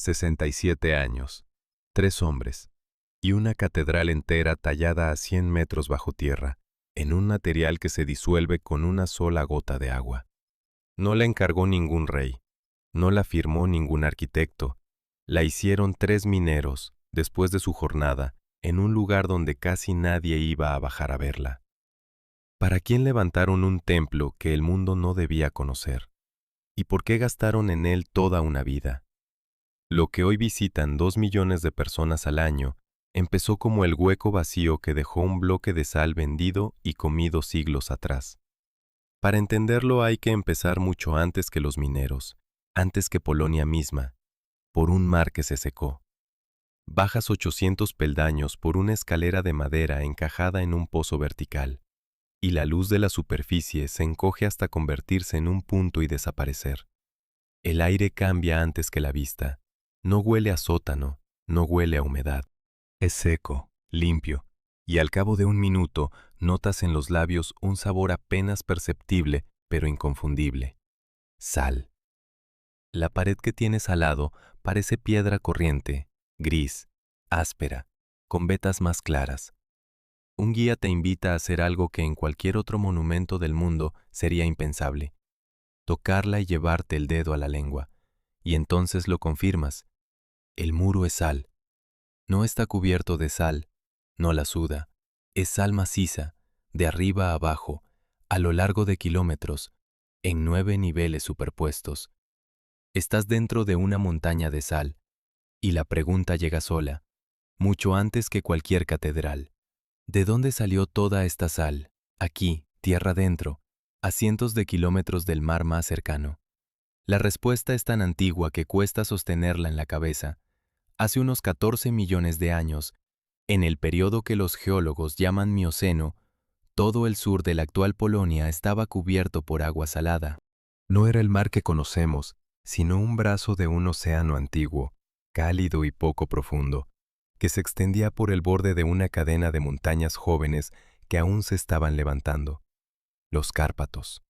67 años, 3 hombres, y una catedral entera tallada a 100 metros bajo tierra, en un material que se disuelve con una sola gota de agua. No la encargó ningún rey, no la firmó ningún arquitecto, la hicieron 3 mineros, después de su jornada, en un lugar donde casi nadie iba a bajar a verla. ¿Para quién levantaron un templo que el mundo no debía conocer? ¿Y por qué gastaron en él toda una vida? Lo que hoy visitan 2 millones de personas al año empezó como el hueco vacío que dejó un bloque de sal vendido y comido siglos atrás. Para entenderlo hay que empezar mucho antes que los mineros, antes que Polonia misma, por un mar que se secó. Bajas 800 peldaños por una escalera de madera encajada en un pozo vertical, y la luz de la superficie se encoge hasta convertirse en un punto y desaparecer. El aire cambia antes que la vista. No huele a sótano, no huele a humedad. Es seco, limpio, y al cabo de un minuto notas en los labios un sabor apenas perceptible, pero inconfundible. Sal. La pared que tienes al lado parece piedra corriente, gris, áspera, con vetas más claras. Un guía te invita a hacer algo que en cualquier otro monumento del mundo sería impensable: tocarla y llevarte el dedo a la lengua, y entonces lo confirmas. El muro es sal. No está cubierto de sal, no la suda. Es sal maciza, de arriba a abajo, a lo largo de kilómetros, en 9 niveles superpuestos. Estás dentro de una montaña de sal, y la pregunta llega sola, mucho antes que cualquier catedral. ¿De dónde salió toda esta sal, aquí, tierra adentro, a cientos de kilómetros del mar más cercano? La respuesta es tan antigua que cuesta sostenerla en la cabeza. Hace unos 14 millones de años, en el periodo que los geólogos llaman Mioceno, todo el sur de la actual Polonia estaba cubierto por agua salada. No era el mar que conocemos, sino un brazo de un océano antiguo, cálido y poco profundo, que se extendía por el borde de una cadena de montañas jóvenes que aún se estaban levantando. Los Cárpatos.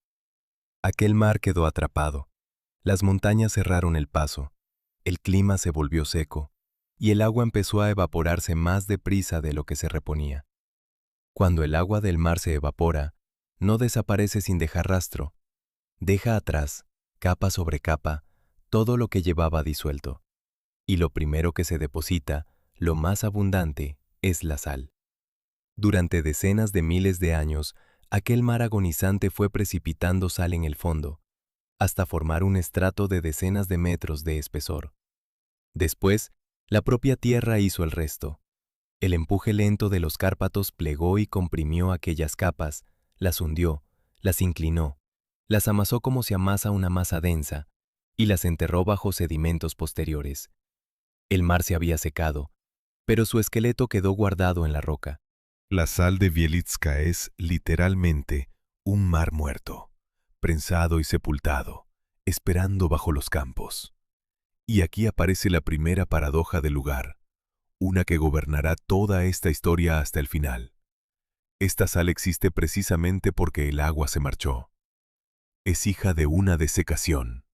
Aquel mar quedó atrapado. Las montañas cerraron el paso. El clima se volvió seco, y el agua empezó a evaporarse más deprisa de lo que se reponía. Cuando el agua del mar se evapora, no desaparece sin dejar rastro. Deja atrás, capa sobre capa, todo lo que llevaba disuelto. Y lo primero que se deposita, lo más abundante, es la sal. Durante decenas de miles de años, aquel mar agonizante fue precipitando sal en el fondo, hasta formar un estrato de decenas de metros de espesor. Después, la propia tierra hizo el resto. El empuje lento de los Cárpatos plegó y comprimió aquellas capas, las hundió, las inclinó, las amasó como se amasa una masa densa, y las enterró bajo sedimentos posteriores. El mar se había secado, pero su esqueleto quedó guardado en la roca. La sal de Bielitska es, literalmente, un mar muerto, prensado y sepultado, esperando bajo los campos. Y aquí aparece la primera paradoja del lugar, una que gobernará toda esta historia hasta el final. Esta sal existe precisamente porque el agua se marchó. Es hija de una desecación.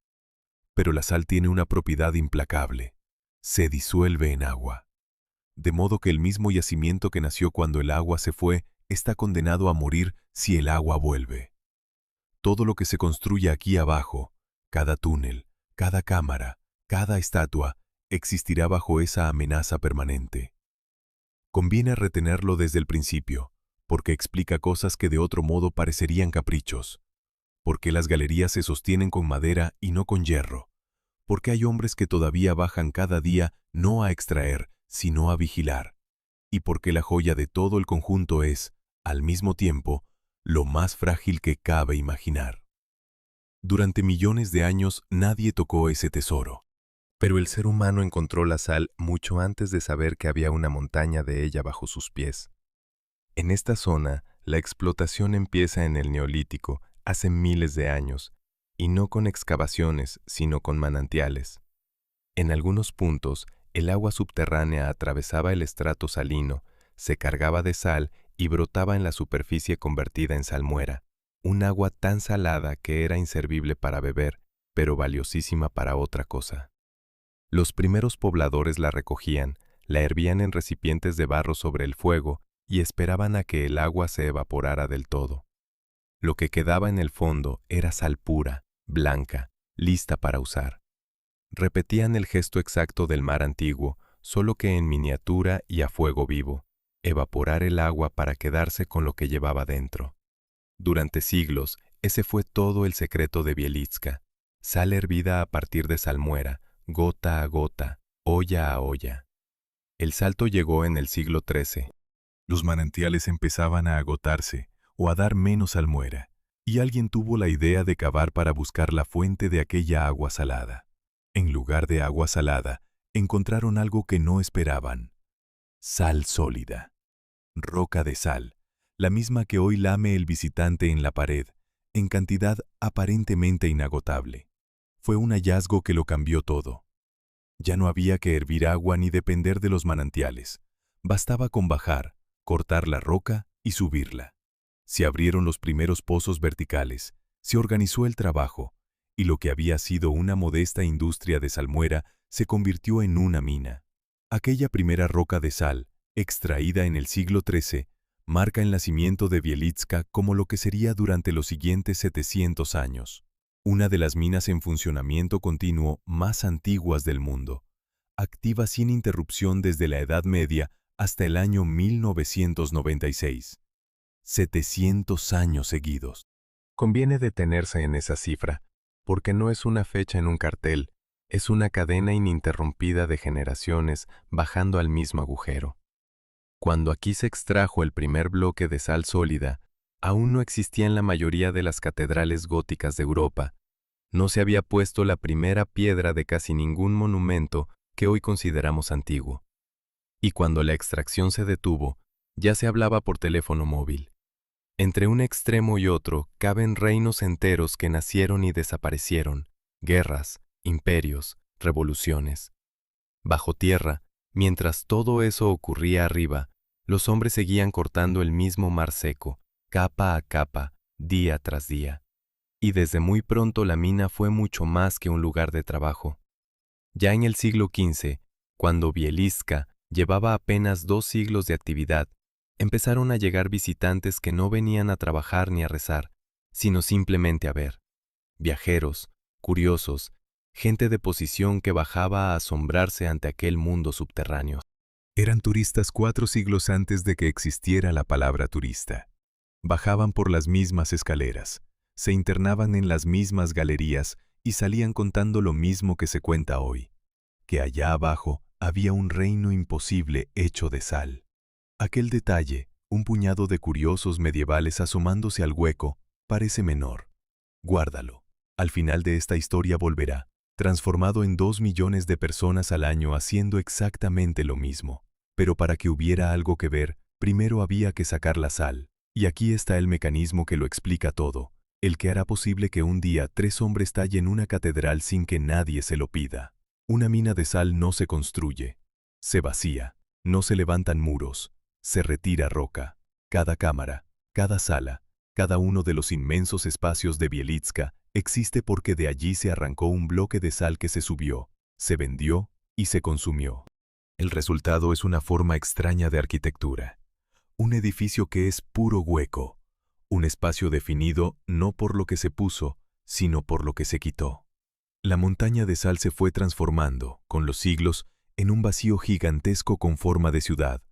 Pero la sal tiene una propiedad implacable: se disuelve en agua. De modo que el mismo yacimiento que nació cuando el agua se fue está condenado a morir si el agua vuelve. Todo lo que se construye aquí abajo, cada túnel, cada cámara, cada estatua, existirá bajo esa amenaza permanente. Conviene retenerlo desde el principio, porque explica cosas que de otro modo parecerían caprichos. Porque las galerías se sostienen con madera y no con hierro. Porque hay hombres que todavía bajan cada día no a extraer, sino a vigilar. Y porque la joya de todo el conjunto es, al mismo tiempo, lo más frágil que cabe imaginar. Durante millones de años nadie tocó ese tesoro. Pero el ser humano encontró la sal mucho antes de saber que había una montaña de ella bajo sus pies. En esta zona, la explotación empieza en el Neolítico, hace miles de años, y no con excavaciones, sino con manantiales. En algunos puntos, el agua subterránea atravesaba el estrato salino, se cargaba de sal y brotaba en la superficie convertida en salmuera, un agua tan salada que era inservible para beber, pero valiosísima para otra cosa. Los primeros pobladores la recogían, la hervían en recipientes de barro sobre el fuego y esperaban a que el agua se evaporara del todo. Lo que quedaba en el fondo era sal pura, blanca, lista para usar. Repetían el gesto exacto del mar antiguo, solo que en miniatura y a fuego vivo, evaporar el agua para quedarse con lo que llevaba dentro. Durante siglos, ese fue todo el secreto de Bielitska, sal hervida a partir de salmuera, gota a gota, olla a olla. El salto llegó en el siglo XIII. Los manantiales empezaban a agotarse o a dar menos salmuera, y alguien tuvo la idea de cavar para buscar la fuente de aquella agua salada. En lugar de agua salada, encontraron algo que no esperaban: sal sólida. Roca de sal, la misma que hoy lame el visitante en la pared, en cantidad aparentemente inagotable. Fue un hallazgo que lo cambió todo. Ya no había que hervir agua ni depender de los manantiales. Bastaba con bajar, cortar la roca y subirla. Se abrieron los primeros pozos verticales, se organizó el trabajo, y lo que había sido una modesta industria de salmuera se convirtió en una mina. Aquella primera roca de sal, extraída en el siglo XIII, marca el nacimiento de Bielitska como lo que sería durante los siguientes 700 años, una de las minas en funcionamiento continuo más antiguas del mundo, activa sin interrupción desde la Edad Media hasta el año 1996. 700 años seguidos. Conviene detenerse en esa cifra, porque no es una fecha en un cartel, es una cadena ininterrumpida de generaciones bajando al mismo agujero. Cuando aquí se extrajo el primer bloque de sal sólida, aún no existía en la mayoría de las catedrales góticas de Europa. No se había puesto la primera piedra de casi ningún monumento que hoy consideramos antiguo. Y cuando la extracción se detuvo, ya se hablaba por teléfono móvil. Entre un extremo y otro caben reinos enteros que nacieron y desaparecieron, guerras, imperios, revoluciones. Bajo tierra, mientras todo eso ocurría arriba, los hombres seguían cortando el mismo mar seco, capa a capa, día tras día. Y desde muy pronto la mina fue mucho más que un lugar de trabajo. Ya en el siglo XV, cuando Bielitska llevaba apenas 2 siglos de actividad, empezaron a llegar visitantes que no venían a trabajar ni a rezar, sino simplemente a ver. Viajeros, curiosos, gente de posición que bajaba a asombrarse ante aquel mundo subterráneo. Eran turistas 4 siglos antes de que existiera la palabra turista. Bajaban por las mismas escaleras, se internaban en las mismas galerías y salían contando lo mismo que se cuenta hoy, que allá abajo había un reino imposible hecho de sal. Aquel detalle, un puñado de curiosos medievales asomándose al hueco, parece menor. Guárdalo. Al final de esta historia volverá, transformado en 2 millones de personas al año haciendo exactamente lo mismo. Pero para que hubiera algo que ver, primero había que sacar la sal. Y aquí está el mecanismo que lo explica todo, el que hará posible que un día 3 hombres tallen una catedral sin que nadie se lo pida. Una mina de sal no se construye, se vacía, no se levantan muros, se retira roca. Cada cámara, cada sala, cada uno de los inmensos espacios de Bielitska existe porque de allí se arrancó un bloque de sal que se subió, se vendió y se consumió. El resultado es una forma extraña de arquitectura. Un edificio que es puro hueco, un espacio definido no por lo que se puso, sino por lo que se quitó. La montaña de sal se fue transformando, con los siglos, en un vacío gigantesco con forma de ciudad,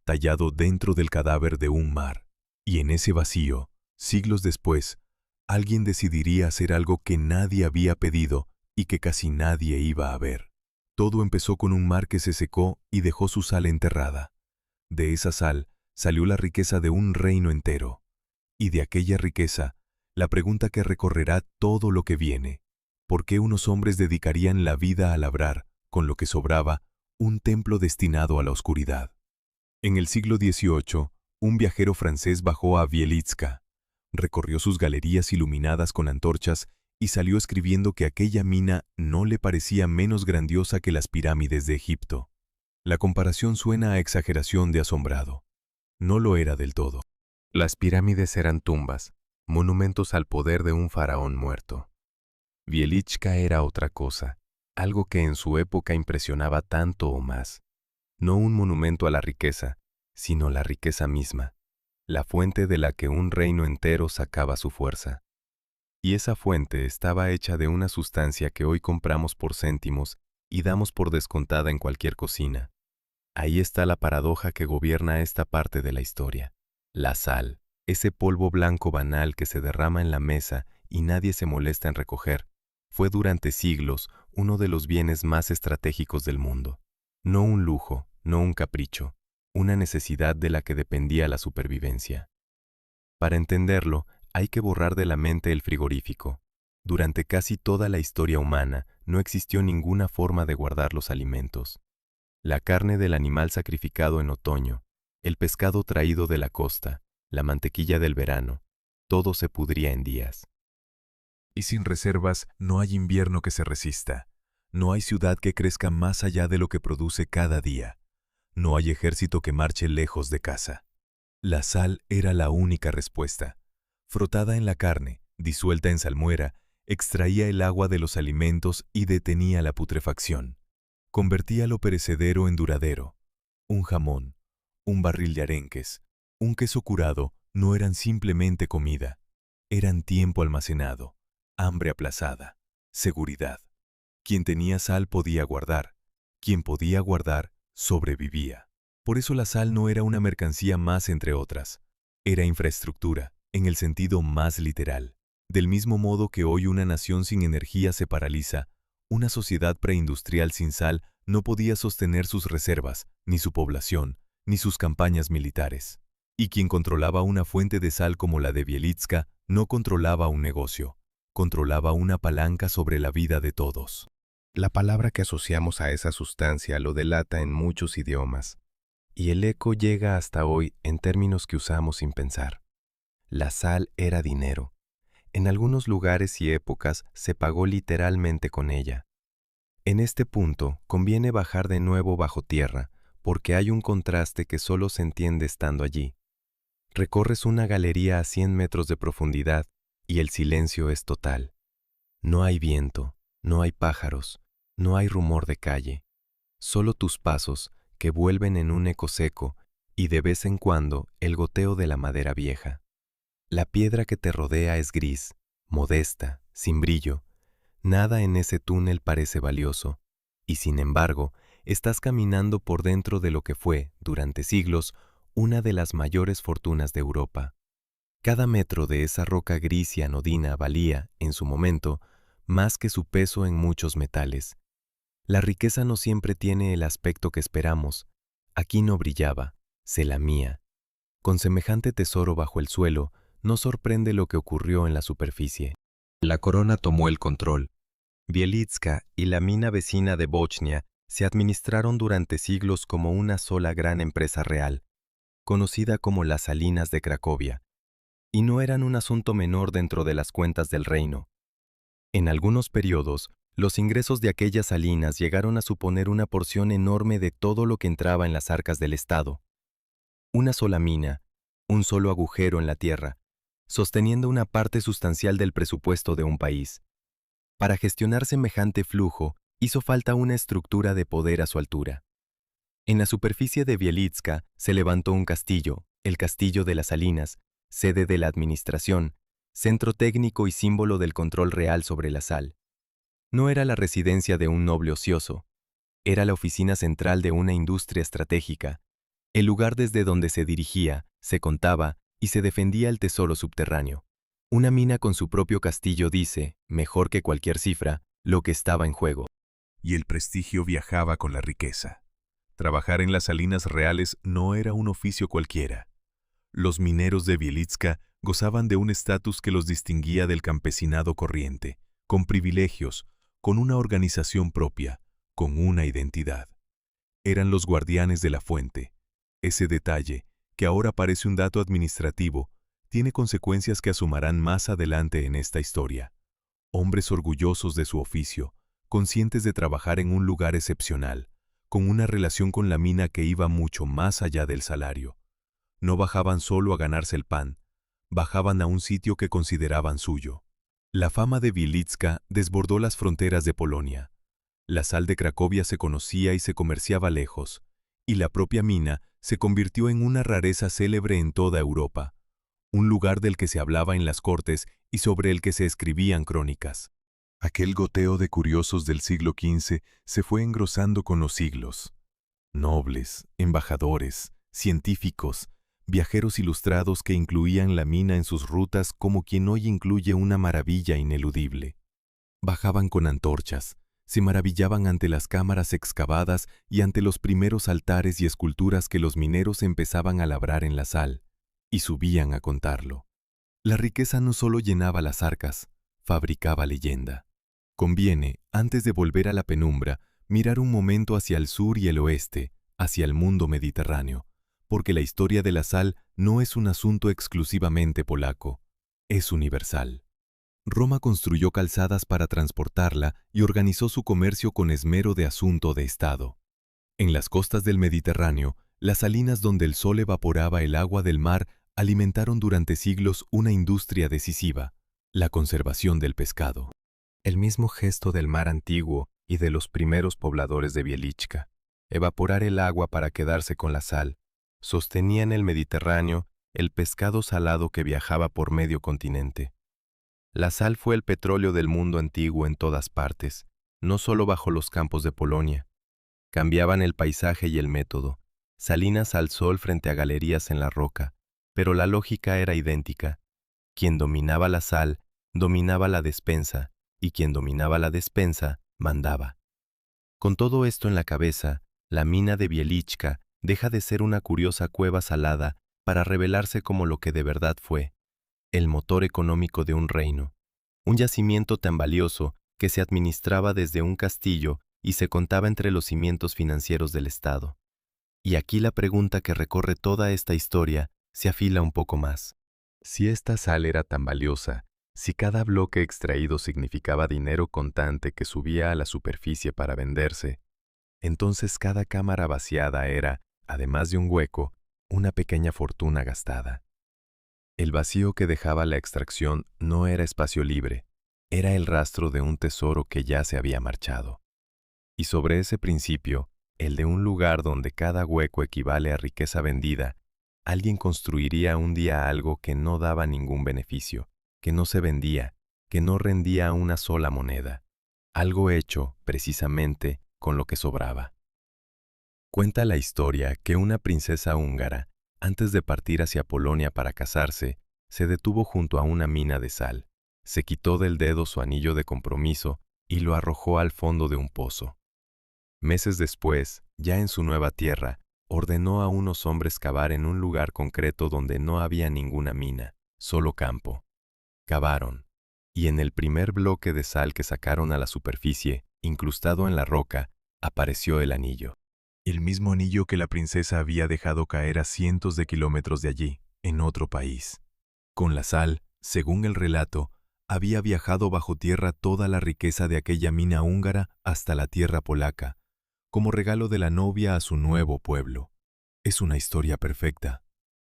tallado dentro del cadáver de un mar. Y en ese vacío, siglos después, alguien decidiría hacer algo que nadie había pedido y que casi nadie iba a ver. Todo empezó con un mar que se secó y dejó su sal enterrada. De esa sal salió la riqueza de un reino entero. Y de aquella riqueza, la pregunta que recorrerá todo lo que viene: ¿por qué unos hombres dedicarían la vida a labrar, con lo que sobraba, un templo destinado a la oscuridad? En el siglo XVIII, un viajero francés bajó a Bielitska, recorrió sus galerías iluminadas con antorchas y salió escribiendo que aquella mina no le parecía menos grandiosa que las pirámides de Egipto. La comparación suena a exageración de asombrado. No lo era del todo. Las pirámides eran tumbas, monumentos al poder de un faraón muerto. Bielitska era otra cosa, algo que en su época impresionaba tanto o más. No un monumento a la riqueza, sino la riqueza misma, la fuente de la que un reino entero sacaba su fuerza. Y esa fuente estaba hecha de una sustancia que hoy compramos por céntimos y damos por descontada en cualquier cocina. Ahí está la paradoja que gobierna esta parte de la historia. La sal, ese polvo blanco banal que se derrama en la mesa y nadie se molesta en recoger, fue durante siglos uno de los bienes más estratégicos del mundo. No un lujo, no un capricho, una necesidad de la que dependía la supervivencia. Para entenderlo, hay que borrar de la mente el frigorífico. Durante casi toda la historia humana no existió ninguna forma de guardar los alimentos. La carne del animal sacrificado en otoño, el pescado traído de la costa, la mantequilla del verano, todo se pudría en días. Y sin reservas no hay invierno que se resista. No hay ciudad que crezca más allá de lo que produce cada día. No hay ejército que marche lejos de casa. La sal era la única respuesta. Frotada en la carne, disuelta en salmuera, extraía el agua de los alimentos y detenía la putrefacción. Convertía lo perecedero en duradero. Un jamón, un barril de arenques, un queso curado no eran simplemente comida. Eran tiempo almacenado, hambre aplazada, seguridad. Quien tenía sal podía guardar. Quien podía guardar, sobrevivía. Por eso la sal no era una mercancía más entre otras. Era infraestructura, en el sentido más literal. Del mismo modo que hoy una nación sin energía se paraliza, una sociedad preindustrial sin sal no podía sostener sus reservas, ni su población, ni sus campañas militares. Y quien controlaba una fuente de sal como la de Bielitska no controlaba un negocio, controlaba una palanca sobre la vida de todos. La palabra que asociamos a esa sustancia lo delata en muchos idiomas, y el eco llega hasta hoy en términos que usamos sin pensar. La sal era dinero. En algunos lugares y épocas se pagó literalmente con ella. En este punto conviene bajar de nuevo bajo tierra, porque hay un contraste que solo se entiende estando allí. Recorres una galería a 100 metros de profundidad y el silencio es total. No hay viento, no hay pájaros, no hay rumor de calle. Solo tus pasos que vuelven en un eco seco y de vez en cuando el goteo de la madera vieja. La piedra que te rodea es gris, modesta, sin brillo. Nada en ese túnel parece valioso, y sin embargo, estás caminando por dentro de lo que fue, durante siglos, una de las mayores fortunas de Europa. Cada metro de esa roca gris y anodina valía, en su momento, más que su peso en muchos metales. La riqueza no siempre tiene el aspecto que esperamos. Aquí no brillaba, se lamía. Con semejante tesoro bajo el suelo, no sorprende lo que ocurrió en la superficie. La corona tomó el control. Bielitska y la mina vecina de Bochnia se administraron durante siglos como una sola gran empresa real, conocida como las Salinas de Cracovia, y no eran un asunto menor dentro de las cuentas del reino. En algunos periodos, los ingresos de aquellas salinas llegaron a suponer una porción enorme de todo lo que entraba en las arcas del Estado. Una sola mina, un solo agujero en la tierra, sosteniendo una parte sustancial del presupuesto de un país. Para gestionar semejante flujo, hizo falta una estructura de poder a su altura. En la superficie de Bielitska se levantó un castillo, el Castillo de las Salinas, sede de la administración, centro técnico y símbolo del control real sobre la sal. No era la residencia de un noble ocioso, era la oficina central de una industria estratégica, el lugar desde donde se dirigía, se contaba y se defendía el tesoro subterráneo. Una mina con su propio castillo dice, mejor que cualquier cifra, lo que estaba en juego. Y el prestigio viajaba con la riqueza. Trabajar en las salinas reales no era un oficio cualquiera. Los mineros de Bielitska gozaban de un estatus que los distinguía del campesinado corriente, con privilegios, con una organización propia, con una identidad. Eran los guardianes de la fuente. Ese detalle, que ahora parece un dato administrativo, tiene consecuencias que asomarán más adelante en esta historia. Hombres orgullosos de su oficio, conscientes de trabajar en un lugar excepcional, con una relación con la mina que iba mucho más allá del salario. No bajaban solo a ganarse el pan, bajaban a un sitio que consideraban suyo. La fama de Bielitska desbordó las fronteras de Polonia. La sal de Cracovia se conocía y se comerciaba lejos, y la propia mina se convirtió en una rareza célebre en toda Europa, un lugar del que se hablaba en las cortes y sobre el que se escribían crónicas. Aquel goteo de curiosos del siglo XV se fue engrosando con los siglos. Nobles, embajadores, científicos, viajeros ilustrados que incluían la mina en sus rutas como quien hoy incluye una maravilla ineludible. Bajaban con antorchas, se maravillaban ante las cámaras excavadas y ante los primeros altares y esculturas que los mineros empezaban a labrar en la sal, y subían a contarlo. La riqueza no solo llenaba las arcas, fabricaba leyenda. Conviene, antes de volver a la penumbra, mirar un momento hacia el sur y el oeste, hacia el mundo mediterráneo, porque la historia de la sal no es un asunto exclusivamente polaco, es universal. Roma construyó calzadas para transportarla y organizó su comercio con esmero de asunto de Estado. En las costas del Mediterráneo, las salinas donde el sol evaporaba el agua del mar alimentaron durante siglos una industria decisiva, la conservación del pescado. El mismo gesto del mar antiguo y de los primeros pobladores de Wieliczka, evaporar el agua para quedarse con la sal, sostenía en el Mediterráneo el pescado salado que viajaba por medio continente. La sal fue el petróleo del mundo antiguo en todas partes, no solo bajo los campos de Polonia. Cambiaban el paisaje y el método, salinas al sol frente a galerías en la roca, pero la lógica era idéntica. Quien dominaba la sal, dominaba la despensa, y quien dominaba la despensa, mandaba. Con todo esto en la cabeza, la mina de Wieliczka deja de ser una curiosa cueva salada para revelarse como lo que de verdad fue, el motor económico de un reino, un yacimiento tan valioso que se administraba desde un castillo y se contaba entre los cimientos financieros del Estado. Y aquí la pregunta que recorre toda esta historia se afila un poco más. Si esta sal era tan valiosa, si cada bloque extraído significaba dinero contante que subía a la superficie para venderse, entonces cada cámara vaciada era, además de un hueco, una pequeña fortuna gastada. El vacío que dejaba la extracción no era espacio libre, era el rastro de un tesoro que ya se había marchado. Y sobre ese principio, el de un lugar donde cada hueco equivale a riqueza vendida, alguien construiría un día algo que no daba ningún beneficio, que no se vendía, que no rendía una sola moneda, algo hecho, precisamente, con lo que sobraba. Cuenta la historia que una princesa húngara, antes de partir hacia Polonia para casarse, se detuvo junto a una mina de sal, se quitó del dedo su anillo de compromiso y lo arrojó al fondo de un pozo. Meses después, ya en su nueva tierra, ordenó a unos hombres cavar en un lugar concreto donde no había ninguna mina, solo campo. Cavaron, y en el primer bloque de sal que sacaron a la superficie, incrustado en la roca, apareció el anillo. El mismo anillo que la princesa había dejado caer a cientos de kilómetros de allí, en otro país. Con la sal, según el relato, había viajado bajo tierra toda la riqueza de aquella mina húngara hasta la tierra polaca, como regalo de la novia a su nuevo pueblo. Es una historia perfecta,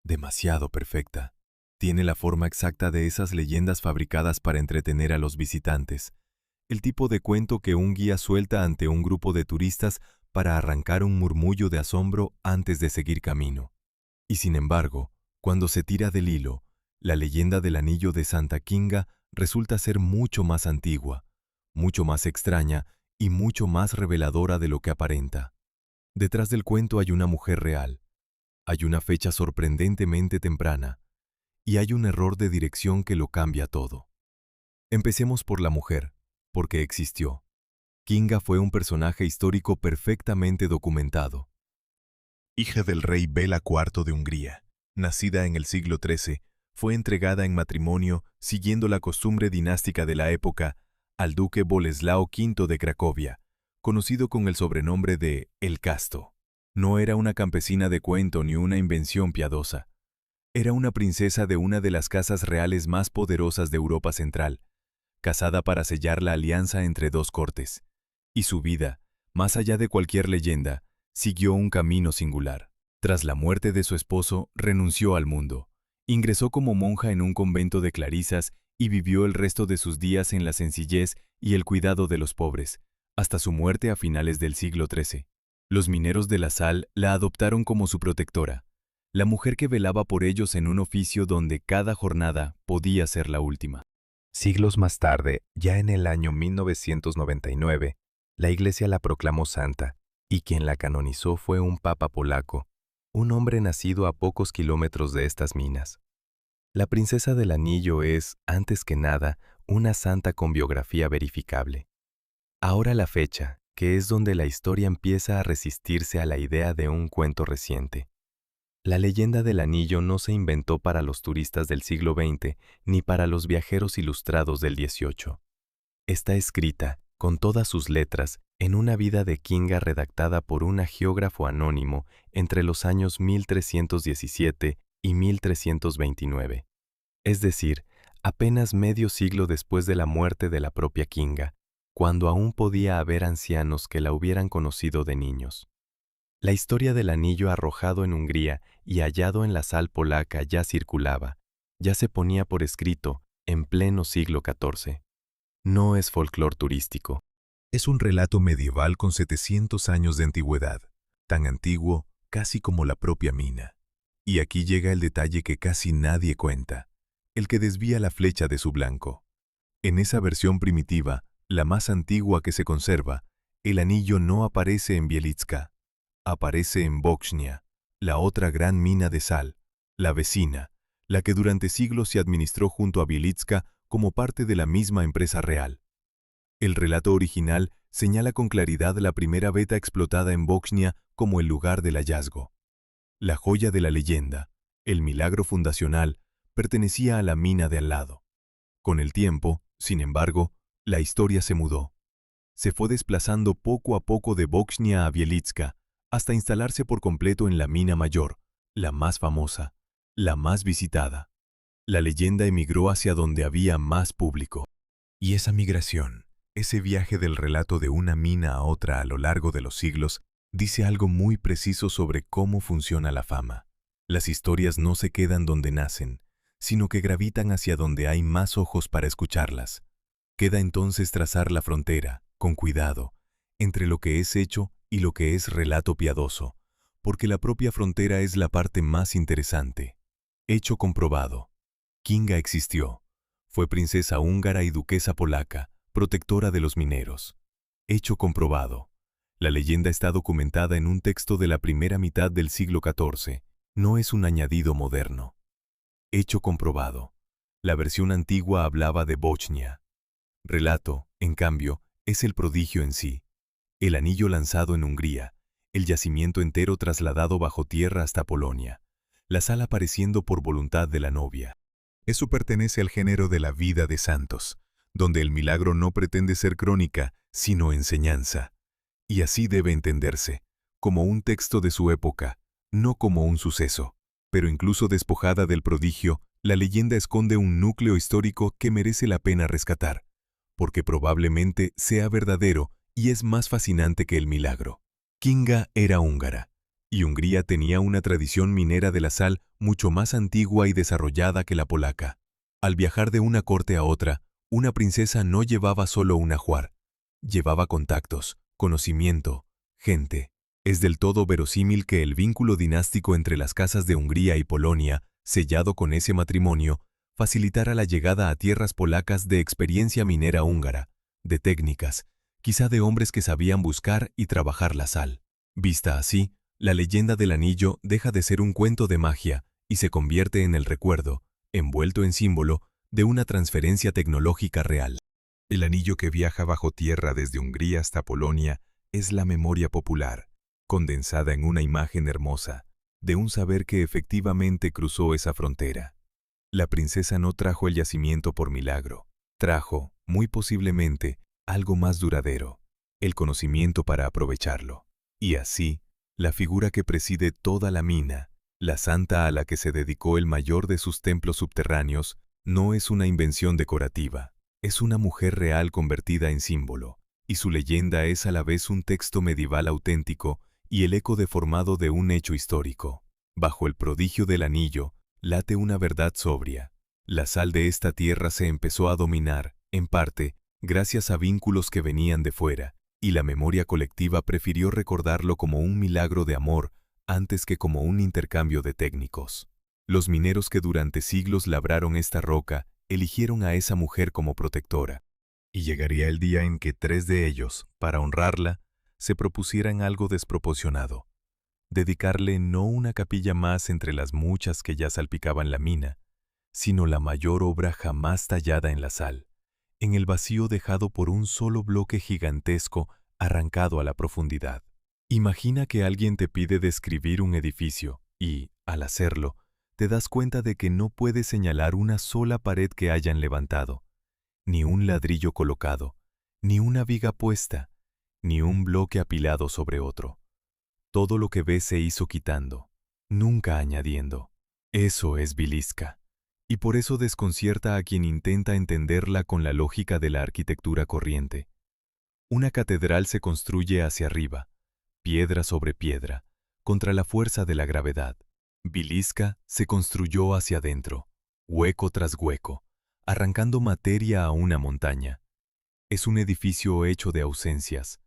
demasiado perfecta. Tiene la forma exacta de esas leyendas fabricadas para entretener a los visitantes, el tipo de cuento que un guía suelta ante un grupo de turistas para arrancar un murmullo de asombro antes de seguir camino. Y sin embargo, cuando se tira del hilo, la leyenda del anillo de Santa Kinga resulta ser mucho más antigua, mucho más extraña y mucho más reveladora de lo que aparenta. Detrás del cuento hay una mujer real, hay una fecha sorprendentemente temprana, y hay un error de dirección que lo cambia todo. Empecemos por la mujer, porque existió. Kinga fue un personaje histórico perfectamente documentado. Hija del rey Bela IV de Hungría, nacida en el siglo XIII, fue entregada en matrimonio, siguiendo la costumbre dinástica de la época, al duque Boleslao V de Cracovia, conocido con el sobrenombre de El Casto. No era una campesina de cuento ni una invención piadosa. Era una princesa de una de las casas reales más poderosas de Europa Central, casada para sellar la alianza entre dos cortes. Y su vida, más allá de cualquier leyenda, siguió un camino singular. Tras la muerte de su esposo, renunció al mundo. Ingresó como monja en un convento de clarisas y vivió el resto de sus días en la sencillez y el cuidado de los pobres, hasta su muerte a finales del siglo XIII. Los mineros de la sal la adoptaron como su protectora, la mujer que velaba por ellos en un oficio donde cada jornada podía ser la última. Siglos más tarde, ya en el año 1999, la Iglesia la proclamó santa, y quien la canonizó fue un papa polaco, un hombre nacido a pocos kilómetros de estas minas. La princesa del anillo es, antes que nada, una santa con biografía verificable. Ahora la fecha, que es donde la historia empieza a resistirse a la idea de un cuento reciente. La leyenda del anillo no se inventó para los turistas del siglo XX ni para los viajeros ilustrados del XVIII. Está escrita, con todas sus letras, en una vida de Kinga redactada por un geógrafo anónimo entre los años 1317 y 1329. Es decir, apenas medio siglo después de la muerte de la propia Kinga, cuando aún podía haber ancianos que la hubieran conocido de niños. La historia del anillo arrojado en Hungría y hallado en la sal polaca ya circulaba, ya se ponía por escrito en pleno siglo XIV. No es folclor turístico. Es un relato medieval con 700 años de antigüedad, tan antiguo casi como la propia mina. Y aquí llega el detalle que casi nadie cuenta, el que desvía la flecha de su blanco. En esa versión primitiva, la más antigua que se conserva, el anillo no aparece en Bielitska. Aparece en Bochnia, la otra gran mina de sal, la vecina, la que durante siglos se administró junto a Bielitska como parte de la misma empresa real. El relato original señala con claridad la primera veta explotada en Bochnia como el lugar del hallazgo. La joya de la leyenda, el milagro fundacional, pertenecía a la mina de al lado. Con el tiempo, sin embargo, la historia se mudó. Se fue desplazando poco a poco de Bochnia a Bielitska, hasta instalarse por completo en la mina mayor, la más famosa, la más visitada. La leyenda emigró hacia donde había más público. Y esa migración, ese viaje del relato de una mina a otra a lo largo de los siglos, dice algo muy preciso sobre cómo funciona la fama. Las historias no se quedan donde nacen, sino que gravitan hacia donde hay más ojos para escucharlas. Queda entonces trazar la frontera, con cuidado, entre lo que es hecho y lo que es relato piadoso, porque la propia frontera es la parte más interesante. Hecho comprobado. Kinga existió. Fue princesa húngara y duquesa polaca, protectora de los mineros. Hecho comprobado. La leyenda está documentada en un texto de la primera mitad del siglo XIV. No es un añadido moderno. Hecho comprobado. La versión antigua hablaba de Bochnia. Relato, en cambio, es el prodigio en sí. El anillo lanzado en Hungría, el yacimiento entero trasladado bajo tierra hasta Polonia, la sal apareciendo por voluntad de la novia. Eso pertenece al género de la vida de santos, donde el milagro no pretende ser crónica, sino enseñanza. Y así debe entenderse, como un texto de su época, no como un suceso. Pero incluso despojada del prodigio, la leyenda esconde un núcleo histórico que merece la pena rescatar, porque probablemente sea verdadero y es más fascinante que el milagro. Kinga era húngara, y Hungría tenía una tradición minera de la sal mucho más antigua y desarrollada que la polaca. Al viajar de una corte a otra, una princesa no llevaba solo un ajuar, llevaba contactos, conocimiento, gente. Es del todo verosímil que el vínculo dinástico entre las casas de Hungría y Polonia, sellado con ese matrimonio, facilitara la llegada a tierras polacas de experiencia minera húngara, de técnicas, quizá de hombres que sabían buscar y trabajar la sal. Vista así, la leyenda del anillo deja de ser un cuento de magia y se convierte en el recuerdo, envuelto en símbolo, de una transferencia tecnológica real. El anillo que viaja bajo tierra desde Hungría hasta Polonia es la memoria popular, condensada en una imagen hermosa, de un saber que efectivamente cruzó esa frontera. La princesa no trajo el yacimiento por milagro, trajo, muy posiblemente, algo más duradero, el conocimiento para aprovecharlo. Y así, la figura que preside toda la mina, la santa a la que se dedicó el mayor de sus templos subterráneos, no es una invención decorativa, es una mujer real convertida en símbolo, y su leyenda es a la vez un texto medieval auténtico y el eco deformado de un hecho histórico. Bajo el prodigio del anillo, late una verdad sobria. La sal de esta tierra se empezó a dominar, en parte, gracias a vínculos que venían de fuera, y la memoria colectiva prefirió recordarlo como un milagro de amor antes que como un intercambio de técnicos. Los mineros que durante siglos labraron esta roca eligieron a esa mujer como protectora, y llegaría el día en que 3 de ellos, para honrarla, se propusieran algo desproporcionado: dedicarle no una capilla más entre las muchas que ya salpicaban la mina, sino la mayor obra jamás tallada en la sal, en el vacío dejado por un solo bloque gigantesco arrancado a la profundidad. Imagina que alguien te pide describir un edificio y, al hacerlo, te das cuenta de que no puedes señalar una sola pared que hayan levantado, ni un ladrillo colocado, ni una viga puesta, ni un bloque apilado sobre otro. Todo lo que ves se hizo quitando, nunca añadiendo. Eso es Bilisca, y por eso desconcierta a quien intenta entenderla con la lógica de la arquitectura corriente. Una catedral se construye hacia arriba, piedra sobre piedra, contra la fuerza de la gravedad. Bilisca se construyó hacia adentro, hueco tras hueco, arrancando materia a una montaña. Es un edificio hecho de ausencias.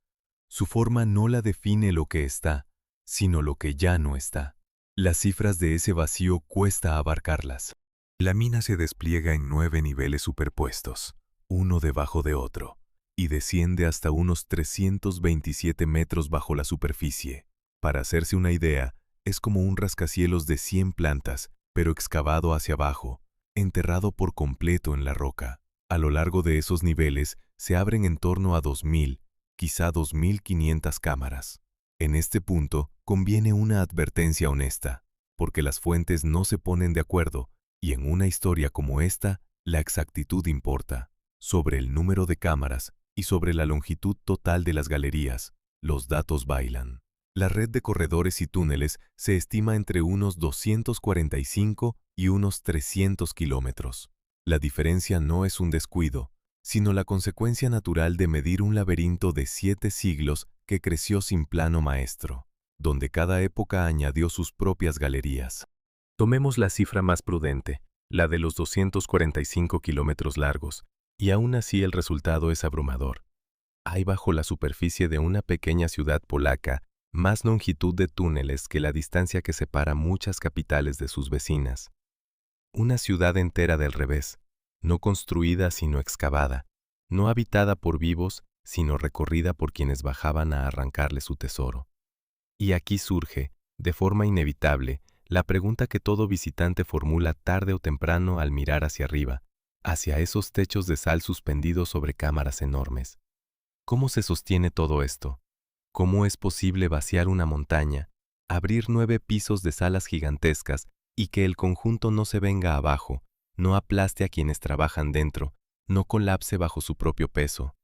Su forma no la define lo que está, sino lo que ya no está. Las cifras de ese vacío cuesta abarcarlas. La mina se despliega en 9 niveles superpuestos, uno debajo de otro, y desciende hasta unos 327 metros bajo la superficie. Para hacerse una idea, es como un rascacielos de 100 plantas, pero excavado hacia abajo, enterrado por completo en la roca. A lo largo de esos niveles se abren en torno a 2.000, quizá 2.500 cámaras. En este punto conviene una advertencia honesta, porque las fuentes no se ponen de acuerdo, y en una historia como esta, la exactitud importa. Sobre el número de cámaras y sobre la longitud total de las galerías, los datos bailan. La red de corredores y túneles se estima entre unos 245 y unos 300 kilómetros. La diferencia no es un descuido, sino la consecuencia natural de medir un laberinto de 7 siglos que creció sin plano maestro, donde cada época añadió sus propias galerías. Tomemos la cifra más prudente, la de los 245 kilómetros largos, y aún así el resultado es abrumador. Hay bajo la superficie de una pequeña ciudad polaca más longitud de túneles que la distancia que separa muchas capitales de sus vecinas. Una ciudad entera del revés, no construida sino excavada, no habitada por vivos, sino recorrida por quienes bajaban a arrancarle su tesoro. Y aquí surge, de forma inevitable, la pregunta que todo visitante formula tarde o temprano al mirar hacia arriba, hacia esos techos de sal suspendidos sobre cámaras enormes. ¿Cómo se sostiene todo esto? ¿Cómo es posible vaciar una montaña, abrir 9 pisos de salas gigantescas y que el conjunto no se venga abajo, no aplaste a quienes trabajan dentro, no colapse bajo su propio peso?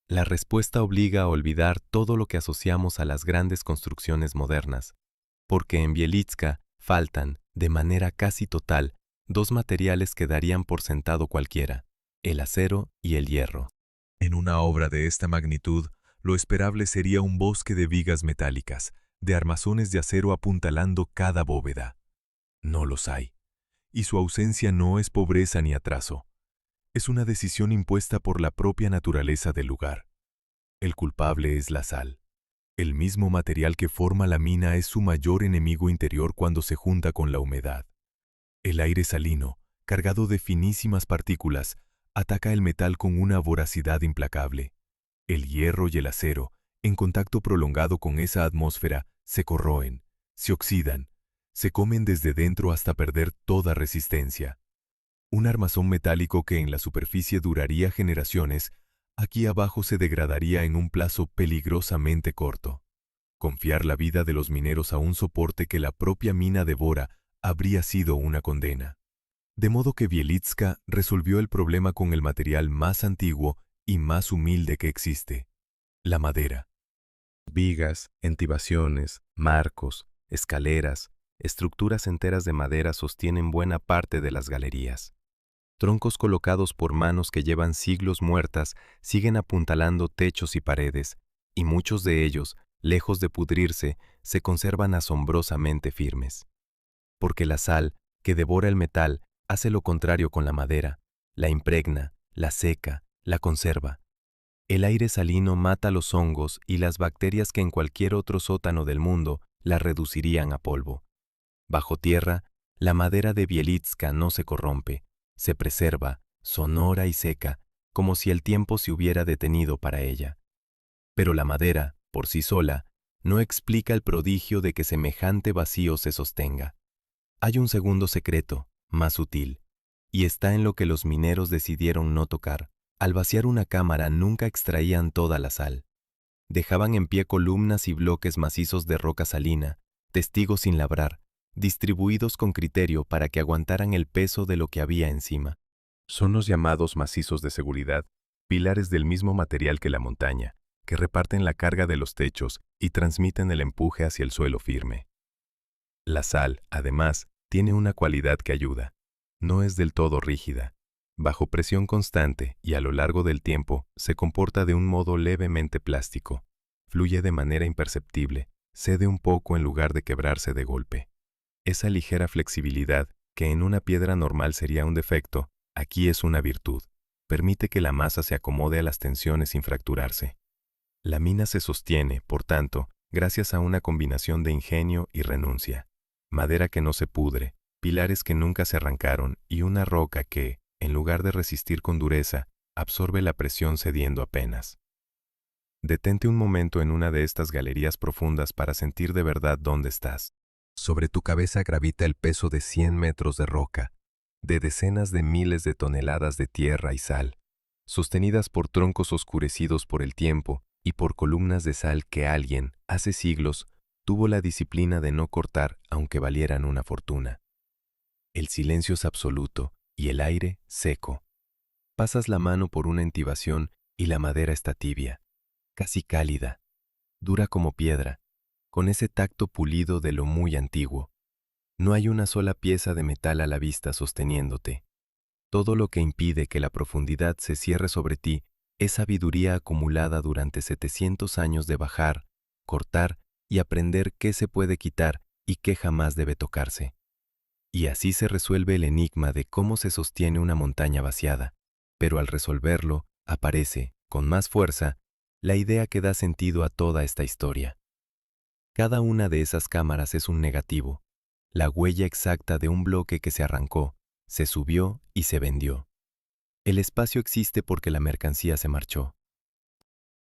La respuesta obliga a olvidar todo lo que asociamos a las grandes construcciones modernas, porque en Bielitska faltan, de manera casi total, 2 materiales que darían por sentado cualquiera: el acero y el hierro. En una obra de esta magnitud, lo esperable sería un bosque de vigas metálicas, de armazones de acero apuntalando cada bóveda. No los hay, y su ausencia no es pobreza ni atraso. Es una decisión impuesta por la propia naturaleza del lugar. El culpable es la sal. El mismo material que forma la mina es su mayor enemigo interior cuando se junta con la humedad. El aire salino, cargado de finísimas partículas, ataca el metal con una voracidad implacable. El hierro y el acero, en contacto prolongado con esa atmósfera, se corroen, se oxidan, se comen desde dentro hasta perder toda resistencia. Un armazón metálico que en la superficie duraría generaciones, aquí abajo se degradaría en un plazo peligrosamente corto. Confiar la vida de los mineros a un soporte que la propia mina devora habría sido una condena. De modo que Bielitska resolvió el problema con el material más antiguo y más humilde que existe: la madera. Vigas, entibaciones, marcos, escaleras, estructuras enteras de madera sostienen buena parte de las galerías. Troncos colocados por manos que llevan siglos muertas siguen apuntalando techos y paredes, y muchos de ellos, lejos de pudrirse, se conservan asombrosamente firmes. Porque la sal, que devora el metal, hace lo contrario con la madera: la impregna, la seca, la conserva. El aire salino mata los hongos y las bacterias que en cualquier otro sótano del mundo la reducirían a polvo. Bajo tierra, la madera de Bielitska no se corrompe, se preserva, sonora y seca, como si el tiempo se hubiera detenido para ella. Pero la madera, por sí sola, no explica el prodigio de que semejante vacío se sostenga. Hay un segundo secreto, más sutil, y está en lo que los mineros decidieron no tocar. Al vaciar una cámara nunca extraían toda la sal. Dejaban en pie columnas y bloques macizos de roca salina, testigos sin labrar, distribuidos con criterio para que aguantaran el peso de lo que había encima. Son los llamados macizos de seguridad, pilares del mismo material que la montaña, que reparten la carga de los techos y transmiten el empuje hacia el suelo firme. La sal, además, tiene una cualidad que ayuda. No es del todo rígida. Bajo presión constante y a lo largo del tiempo, se comporta de un modo levemente plástico. Fluye de manera imperceptible, cede un poco en lugar de quebrarse de golpe. Esa ligera flexibilidad, que en una piedra normal sería un defecto, aquí es una virtud. Permite que la masa se acomode a las tensiones sin fracturarse. La mina se sostiene, por tanto, gracias a una combinación de ingenio y renuncia. Madera que no se pudre, pilares que nunca se arrancaron y una roca que, en lugar de resistir con dureza, absorbe la presión cediendo apenas. Detente un momento en una de estas galerías profundas para sentir de verdad dónde estás. Sobre tu cabeza gravita el peso de 100 metros de roca, de decenas de miles de toneladas de tierra y sal, sostenidas por troncos oscurecidos por el tiempo y por columnas de sal que alguien, hace siglos, tuvo la disciplina de no cortar aunque valieran una fortuna. El silencio es absoluto y el aire seco. Pasas la mano por una entibación y la madera está tibia, casi cálida, dura como piedra, con ese tacto pulido de lo muy antiguo. No hay una sola pieza de metal a la vista sosteniéndote. Todo lo que impide que la profundidad se cierre sobre ti es sabiduría acumulada durante 700 años de bajar, cortar y aprender qué se puede quitar y qué jamás debe tocarse. Y así se resuelve el enigma de cómo se sostiene una montaña vaciada, pero al resolverlo, aparece, con más fuerza, la idea que da sentido a toda esta historia. Cada una de esas cámaras es un negativo, la huella exacta de un bloque que se arrancó, se subió y se vendió. El espacio existe porque la mercancía se marchó.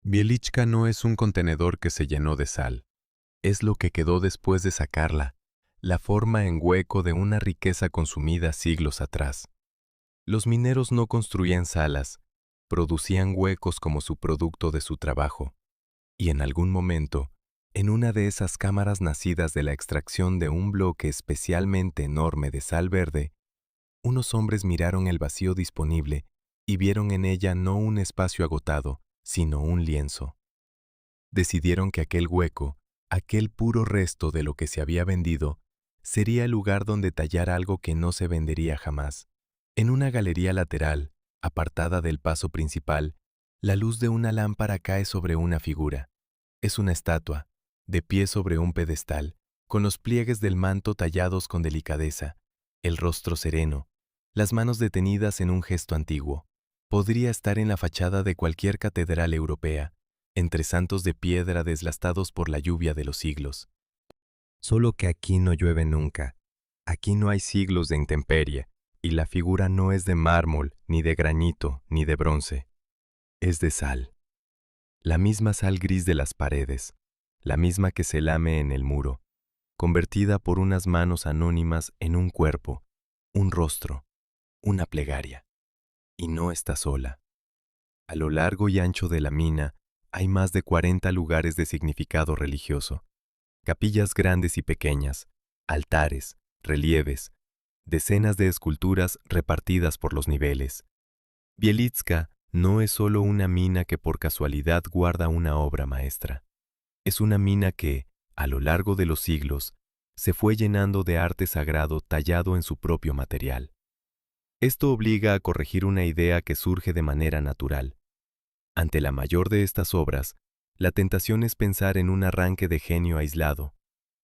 Bielichka no es un contenedor que se llenó de sal, es lo que quedó después de sacarla, la forma en hueco de una riqueza consumida siglos atrás. Los mineros no construían salas, producían huecos como su producto de su trabajo, y en algún momento, en una de esas cámaras nacidas de la extracción de un bloque especialmente enorme de sal verde, unos hombres miraron el vacío disponible y vieron en ella no un espacio agotado, sino un lienzo. Decidieron que aquel hueco, aquel puro resto de lo que se había vendido, sería el lugar donde tallar algo que no se vendería jamás. En una galería lateral, apartada del paso principal, la luz de una lámpara cae sobre una figura. Es una estatua, de pie sobre un pedestal, con los pliegues del manto tallados con delicadeza, el rostro sereno, las manos detenidas en un gesto antiguo. Podría estar en la fachada de cualquier catedral europea, entre santos de piedra deslastados por la lluvia de los siglos. Solo que aquí no llueve nunca, aquí no hay siglos de intemperie, y la figura no es de mármol, ni de granito, ni de bronce. Es de sal. La misma sal gris de las paredes, la misma que se lame en el muro, convertida por unas manos anónimas en un cuerpo, un rostro, una plegaria. Y no está sola. A lo largo y ancho de la mina hay más de 40 lugares de significado religioso, capillas grandes y pequeñas, altares, relieves, decenas de esculturas repartidas por los niveles. Bielitska no es solo una mina que por casualidad guarda una obra maestra. Es una mina que, a lo largo de los siglos, se fue llenando de arte sagrado tallado en su propio material. Esto obliga a corregir una idea que surge de manera natural. Ante la mayor de estas obras, la tentación es pensar en un arranque de genio aislado,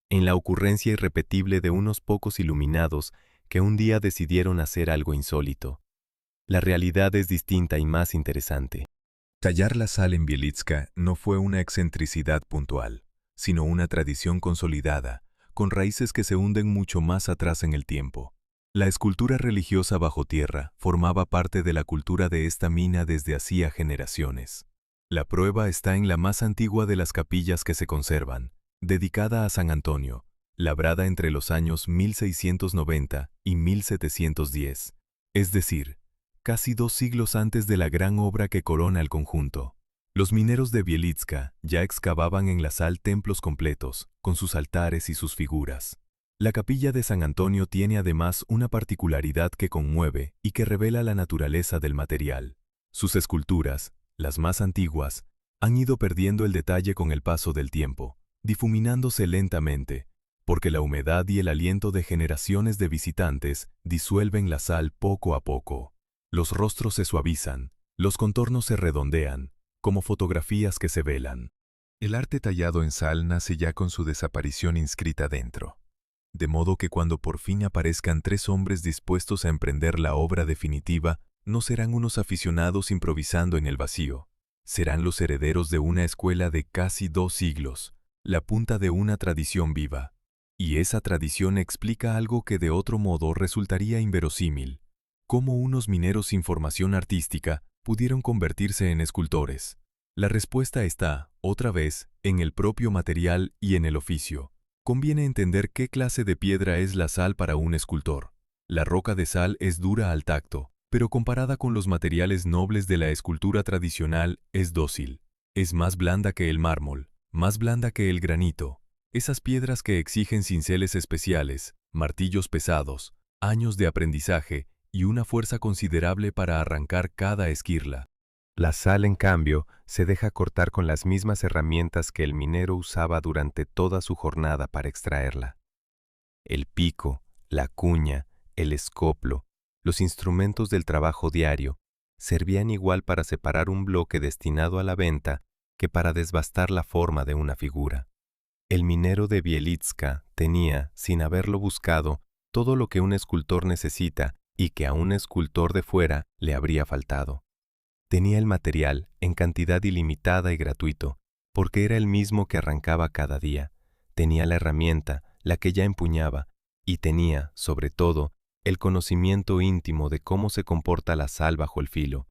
en la ocurrencia irrepetible de unos pocos iluminados que un día decidieron hacer algo insólito. La realidad es distinta y más interesante. Tallar la sal en Bielitska no fue una excentricidad puntual, sino una tradición consolidada, con raíces que se hunden mucho más atrás en el tiempo. La escultura religiosa bajo tierra formaba parte de la cultura de esta mina desde hacía generaciones. La prueba está en la más antigua de las capillas que se conservan, dedicada a San Antonio, labrada entre los años 1690 y 1710, es decir, casi 2 siglos antes de la gran obra que corona el conjunto. Los mineros de Bielitska ya excavaban en la sal templos completos, con sus altares y sus figuras. La capilla de San Antonio tiene además una particularidad que conmueve y que revela la naturaleza del material. Sus esculturas, las más antiguas, han ido perdiendo el detalle con el paso del tiempo, difuminándose lentamente, porque la humedad y el aliento de generaciones de visitantes disuelven la sal poco a poco. Los rostros se suavizan, los contornos se redondean, como fotografías que se velan. El arte tallado en sal nace ya con su desaparición inscrita dentro. De modo que cuando por fin aparezcan 3 hombres dispuestos a emprender la obra definitiva, no serán unos aficionados improvisando en el vacío. Serán los herederos de una escuela de casi 2 siglos, la punta de una tradición viva. Y esa tradición explica algo que de otro modo resultaría inverosímil: cómo unos mineros sin formación artística pudieron convertirse en escultores. La respuesta está, otra vez, en el propio material y en el oficio. Conviene entender qué clase de piedra es la sal para un escultor. La roca de sal es dura al tacto, pero comparada con los materiales nobles de la escultura tradicional es dócil. Es más blanda que el mármol, más blanda que el granito. Esas piedras que exigen cinceles especiales, martillos pesados, años de aprendizaje y una fuerza considerable para arrancar cada esquirla. La sal, en cambio, se deja cortar con las mismas herramientas que el minero usaba durante toda su jornada para extraerla. El pico, la cuña, el escoplo, los instrumentos del trabajo diario, servían igual para separar un bloque destinado a la venta que para desbastar la forma de una figura. El minero de Bielitska tenía, sin haberlo buscado, todo lo que un escultor necesita y que a un escultor de fuera le habría faltado. Tenía el material en cantidad ilimitada y gratuito, porque era el mismo que arrancaba cada día. Tenía la herramienta, la que ya empuñaba, y tenía, sobre todo, el conocimiento íntimo de cómo se comporta la sal bajo el filo,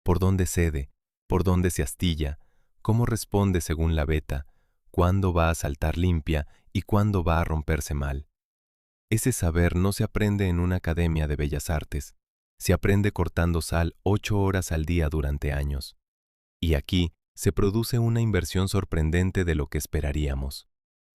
por dónde cede, por dónde se astilla, cómo responde según la veta, cuándo va a saltar limpia y cuándo va a romperse mal. Ese saber no se aprende en una academia de bellas artes. Se aprende cortando sal 8 horas al día durante años. Y aquí se produce una inversión sorprendente de lo que esperaríamos.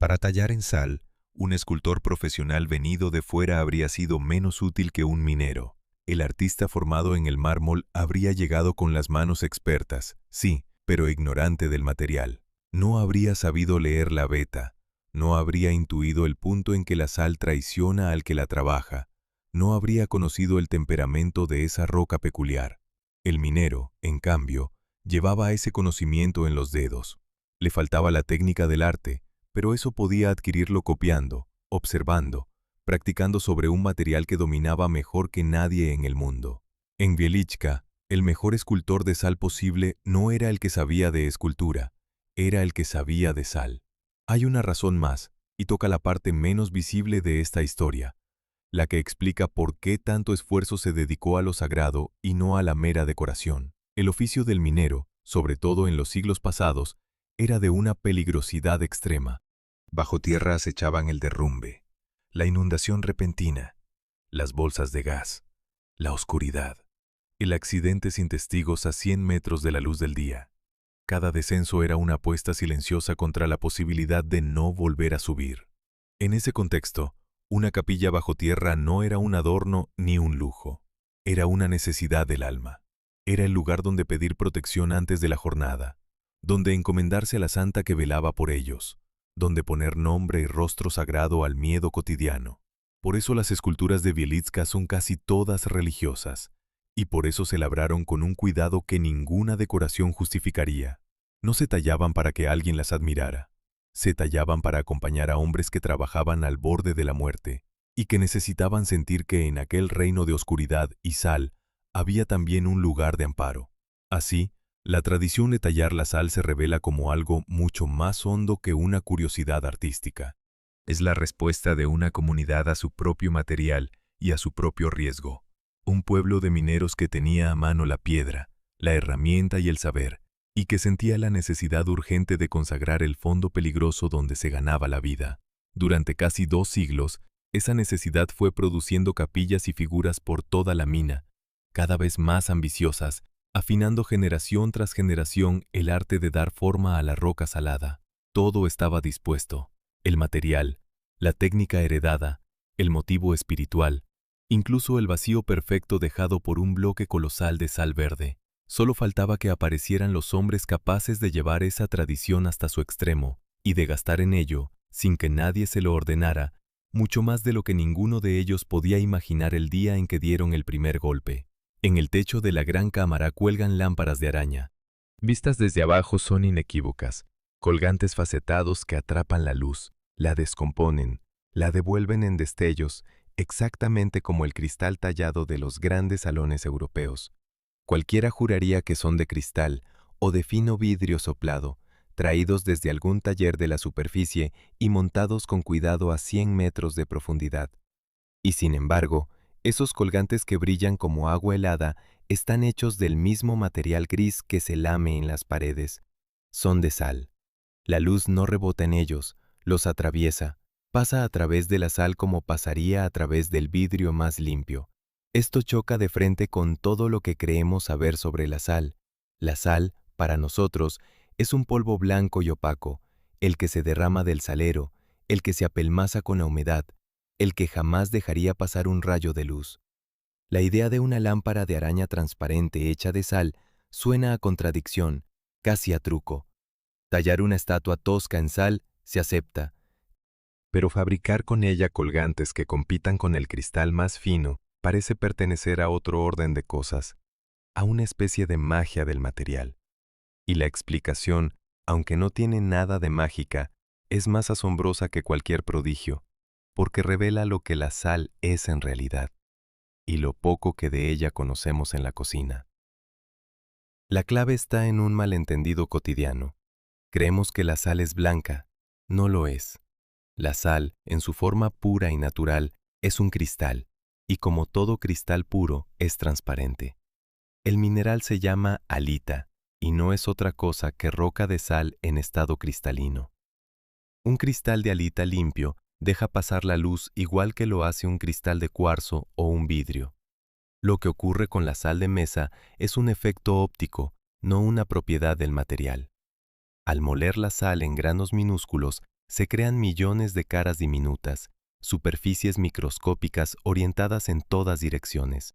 Para tallar en sal, un escultor profesional venido de fuera habría sido menos útil que un minero. El artista formado en el mármol habría llegado con las manos expertas, sí, pero ignorante del material. No habría sabido leer la veta, no habría intuido el punto en que la sal traiciona al que la trabaja, no habría conocido el temperamento de esa roca peculiar. El minero, en cambio, llevaba ese conocimiento en los dedos. Le faltaba la técnica del arte, pero eso podía adquirirlo copiando, observando, practicando sobre un material que dominaba mejor que nadie en el mundo. En Bielitska, el mejor escultor de sal posible no era el que sabía de escultura, era el que sabía de sal. Hay una razón más, y toca la parte menos visible de esta historia, la que explica por qué tanto esfuerzo se dedicó a lo sagrado y no a la mera decoración. El oficio del minero, sobre todo en los siglos pasados, era de una peligrosidad extrema. Bajo tierra acechaban el derrumbe, la inundación repentina, las bolsas de gas, la oscuridad, el accidente sin testigos a 100 metros de la luz del día. Cada descenso era una apuesta silenciosa contra la posibilidad de no volver a subir. En ese contexto, una capilla bajo tierra no era un adorno ni un lujo. Era una necesidad del alma. Era el lugar donde pedir protección antes de la jornada, donde encomendarse a la santa que velaba por ellos, donde poner nombre y rostro sagrado al miedo cotidiano. Por eso las esculturas de Bielitska son casi todas religiosas, y por eso se labraron con un cuidado que ninguna decoración justificaría. No se tallaban para que alguien las admirara. Se tallaban para acompañar a hombres que trabajaban al borde de la muerte y que necesitaban sentir que en aquel reino de oscuridad y sal había también un lugar de amparo. Así, La tradición de tallar la sal se revela como algo mucho más hondo que una curiosidad artística. Es la respuesta de una comunidad a su propio material y a su propio riesgo. Un pueblo de mineros que tenía a mano la piedra, la herramienta y el saber, y que sentía la necesidad urgente de consagrar el fondo peligroso donde se ganaba la vida. Durante casi 2 siglos, esa necesidad fue produciendo capillas y figuras por toda la mina, cada vez más ambiciosas, afinando generación tras generación el arte de dar forma a la roca salada. Todo estaba dispuesto: el material, la técnica heredada, el motivo espiritual, incluso el vacío perfecto dejado por un bloque colosal de sal verde. Solo faltaba que aparecieran los hombres capaces de llevar esa tradición hasta su extremo y de gastar en ello, sin que nadie se lo ordenara, mucho más de lo que ninguno de ellos podía imaginar el día en que dieron el primer golpe. En el techo de la gran cámara cuelgan lámparas de araña. Vistas desde abajo son inequívocas, colgantes facetados que atrapan la luz, la descomponen, la devuelven en destellos, exactamente como el cristal tallado de los grandes salones europeos. Cualquiera juraría que son de cristal o de fino vidrio soplado, traídos desde algún taller de la superficie y montados con cuidado a 100 metros de profundidad. Y sin embargo, esos colgantes que brillan como agua helada están hechos del mismo material gris que se lame en las paredes. Son de sal. La luz no rebota en ellos, los atraviesa, pasa a través de la sal como pasaría a través del vidrio más limpio. Esto choca de frente con todo lo que creemos saber sobre la sal. La sal, para nosotros, es un polvo blanco y opaco, el que se derrama del salero, el que se apelmaza con la humedad, el que jamás dejaría pasar un rayo de luz. La idea de una lámpara de araña transparente hecha de sal suena a contradicción, casi a truco. Tallar una estatua tosca en sal se acepta, pero fabricar con ella colgantes que compitan con el cristal más fino parece pertenecer a otro orden de cosas, a una especie de magia del material. Y la explicación, aunque no tiene nada de mágica, es más asombrosa que cualquier prodigio, porque revela lo que la sal es en realidad, y lo poco que de ella conocemos en la cocina. La clave está en un malentendido cotidiano. Creemos que la sal es blanca. No lo es. La sal, en su forma pura y natural, es un cristal, y como todo cristal puro, es transparente. El mineral se llama halita, y no es otra cosa que roca de sal en estado cristalino. Un cristal de halita limpio deja pasar la luz igual que lo hace un cristal de cuarzo o un vidrio. Lo que ocurre con la sal de mesa es un efecto óptico, no una propiedad del material. Al moler la sal en granos minúsculos, se crean millones de caras diminutas, superficies microscópicas orientadas en todas direcciones.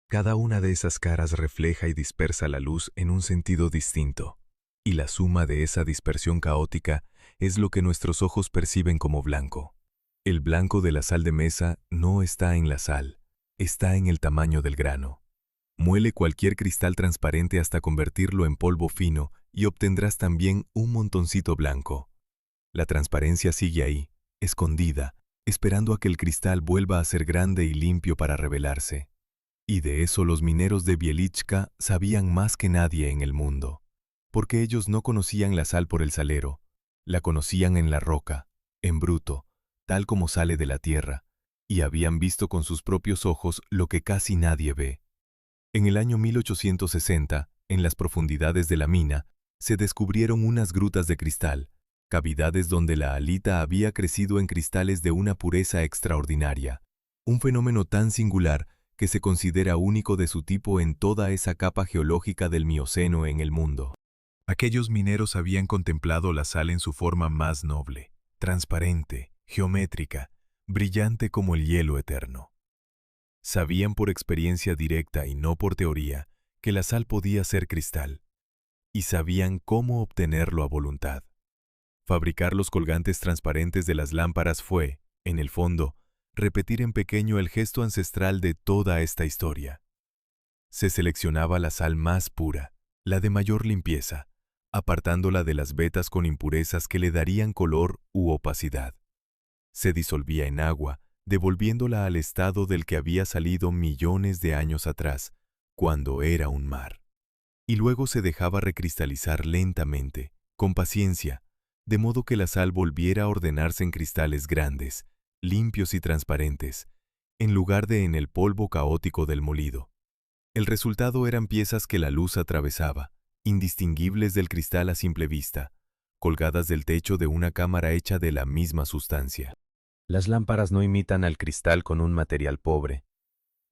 Cada una de esas caras refleja y dispersa la luz en un sentido distinto, y la suma de esa dispersión caótica es lo que nuestros ojos perciben como blanco. El blanco de la sal de mesa no está en la sal, está en el tamaño del grano. Muele cualquier cristal transparente hasta convertirlo en polvo fino y obtendrás también un montoncito blanco. La transparencia sigue ahí, escondida, esperando a que el cristal vuelva a ser grande y limpio para revelarse. Y de eso los mineros de Wieliczka sabían más que nadie en el mundo, porque ellos no conocían la sal por el salero, la conocían en la roca, en bruto, tal como sale de la tierra, y habían visto con sus propios ojos lo que casi nadie ve. En el año 1860, en las profundidades de la mina, se descubrieron unas grutas de cristal, cavidades donde la halita había crecido en cristales de una pureza extraordinaria, un fenómeno tan singular que se considera único de su tipo en toda esa capa geológica del Mioceno en el mundo. Aquellos mineros habían contemplado la sal en su forma más noble, transparente, geométrica, brillante como el hielo eterno. Sabían por experiencia directa y no por teoría que la sal podía ser cristal, y sabían cómo obtenerlo a voluntad. Fabricar los colgantes transparentes de las lámparas fue, en el fondo, repetir en pequeño el gesto ancestral de toda esta historia. Se seleccionaba la sal más pura, la de mayor limpieza, apartándola de las vetas con impurezas que le darían color u opacidad. Se disolvía en agua, devolviéndola al estado del que había salido millones de años atrás, cuando era un mar. y luego se dejaba recristalizar lentamente, con paciencia, de modo que la sal volviera a ordenarse en cristales grandes, limpios y transparentes, en lugar de en el polvo caótico del molido. El resultado eran piezas que la luz atravesaba, indistinguibles del cristal a simple vista, colgadas del techo de una cámara hecha de la misma sustancia. Las lámparas no imitan al cristal con un material pobre.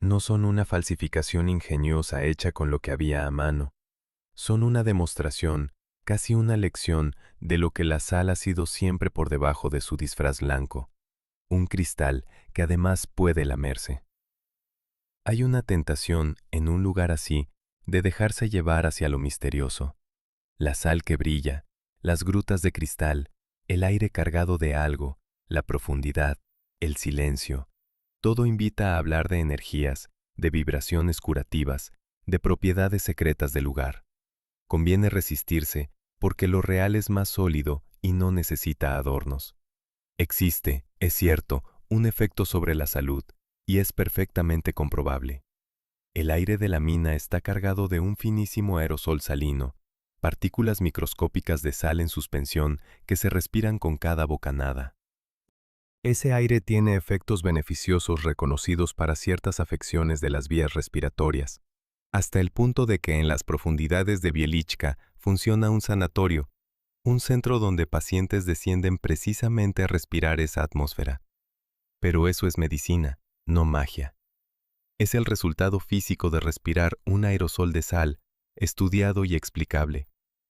No son una falsificación ingeniosa hecha con lo que había a mano. Son una demostración, casi una lección, de lo que la sal ha sido siempre por debajo de su disfraz blanco. Un cristal que además puede lamerse. Hay una tentación, en un lugar así, de dejarse llevar hacia lo misterioso. La sal que brilla, las grutas de cristal, el aire cargado de algo, la profundidad, el silencio, todo invita a hablar de energías, de vibraciones curativas, de propiedades secretas del lugar. Conviene resistirse, porque lo real es más sólido y no necesita adornos. Existe, es cierto, un efecto sobre la salud, y es perfectamente comprobable. El aire de la mina está cargado de un finísimo aerosol salino, partículas microscópicas de sal en suspensión que se respiran con cada bocanada. Ese aire tiene efectos beneficiosos reconocidos para ciertas afecciones de las vías respiratorias, hasta el punto de que en las profundidades de Wieliczka funciona un sanatorio, un centro donde pacientes descienden precisamente a respirar esa atmósfera. Pero eso es medicina, no magia. Es el resultado físico de respirar un aerosol de sal, estudiado y explicable,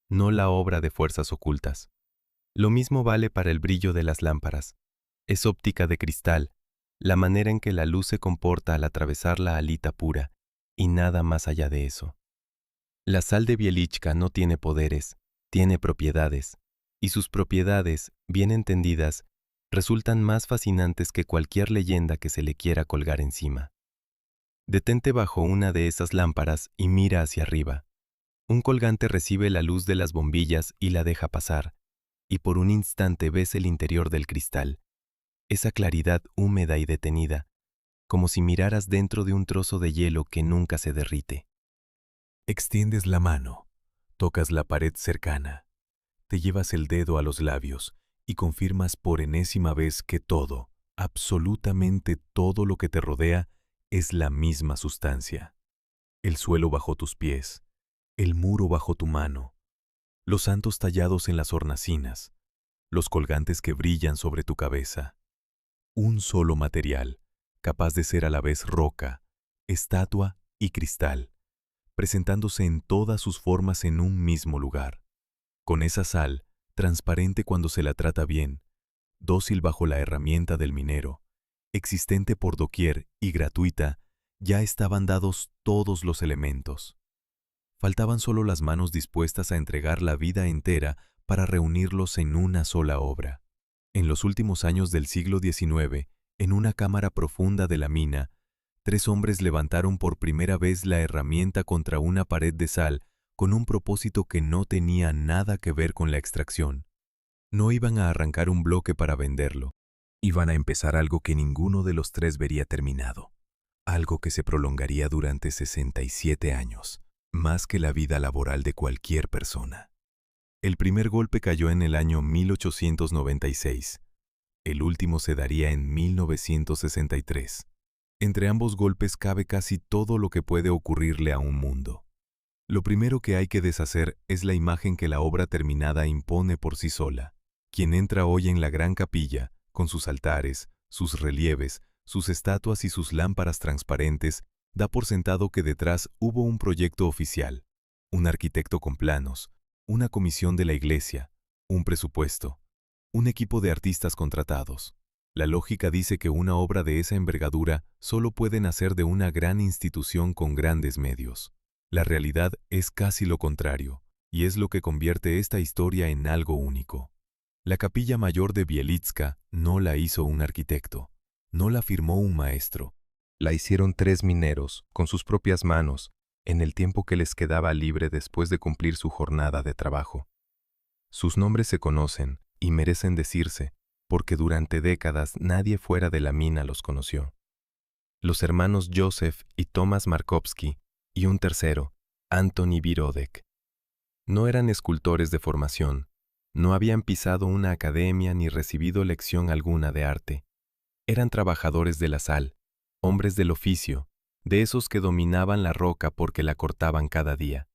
no la obra de fuerzas ocultas. Lo mismo vale para el brillo de las lámparas. Es óptica de cristal, la manera en que la luz se comporta al atravesar la alita pura, y nada más allá de eso. La sal de Wieliczka no tiene poderes, tiene propiedades, y sus propiedades, bien entendidas, resultan más fascinantes que cualquier leyenda que se le quiera colgar encima. Detente bajo una de esas lámparas y mira hacia arriba. Un colgante recibe la luz de las bombillas y la deja pasar, y por un instante ves el interior del cristal, esa claridad húmeda y detenida, como si miraras dentro de un trozo de hielo que nunca se derrite. Extiendes la mano, tocas la pared cercana, te llevas el dedo a los labios y confirmas por enésima vez que todo, absolutamente todo lo que te rodea, es la misma sustancia. El suelo bajo tus pies, el muro bajo tu mano, los santos tallados en las hornacinas, los colgantes que brillan sobre tu cabeza. Un solo material, capaz de ser a la vez roca, estatua y cristal, presentándose en todas sus formas en un mismo lugar. Con esa sal, transparente cuando se la trata bien, dócil bajo la herramienta del minero, existente por doquier y gratuita, ya estaban dados todos los elementos. Faltaban solo las manos dispuestas a entregar la vida entera para reunirlos en una sola obra. En los últimos años del siglo XIX, en una cámara profunda de la mina, 3 hombres levantaron por primera vez la herramienta contra una pared de sal con un propósito que no tenía nada que ver con la extracción. No iban a arrancar un bloque para venderlo. Iban a empezar algo que ninguno de los 3 vería terminado. Algo que se prolongaría durante 67 años, más que la vida laboral de cualquier persona. El primer golpe cayó en el año 1896. El último se daría en 1963. Entre ambos golpes cabe casi todo lo que puede ocurrirle a un mundo. Lo primero que hay que deshacer es la imagen que la obra terminada impone por sí sola. Quien entra hoy en la gran capilla, con sus altares, sus relieves, sus estatuas y sus lámparas transparentes, da por sentado que detrás hubo un proyecto oficial, un arquitecto con planos, una comisión de la iglesia, un presupuesto, un equipo de artistas contratados. La lógica dice que una obra de esa envergadura solo puede nacer de una gran institución con grandes medios. La realidad es casi lo contrario, y es lo que convierte esta historia en algo único. La capilla mayor de Wieliczka no la hizo un arquitecto, no la firmó un maestro. La hicieron 3 mineros, con sus propias manos, en el tiempo que les quedaba libre después de cumplir su jornada de trabajo. Sus nombres se conocen y merecen decirse, porque durante décadas nadie fuera de la mina los conoció. Los hermanos Joseph y Thomas Markowski, y un tercero, Anthony Birodek. No eran escultores de formación, no habían pisado una academia ni recibido lección alguna de arte. Eran trabajadores de la sal, hombres del oficio, de esos que dominaban la roca porque la cortaban cada día.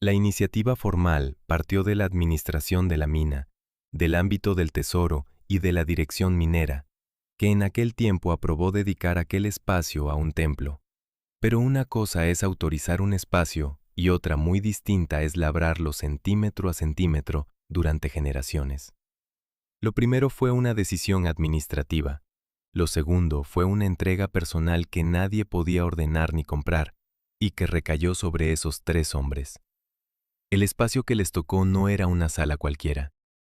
La iniciativa formal partió de la administración de la mina, del ámbito del tesoro y de la dirección minera, que en aquel tiempo aprobó dedicar aquel espacio a un templo. Pero una cosa es autorizar un espacio y otra muy distinta es labrarlo centímetro a centímetro durante generaciones. Lo primero fue una decisión administrativa. Lo segundo fue una entrega personal que nadie podía ordenar ni comprar y que recayó sobre esos 3 hombres. El espacio que les tocó no era una sala cualquiera.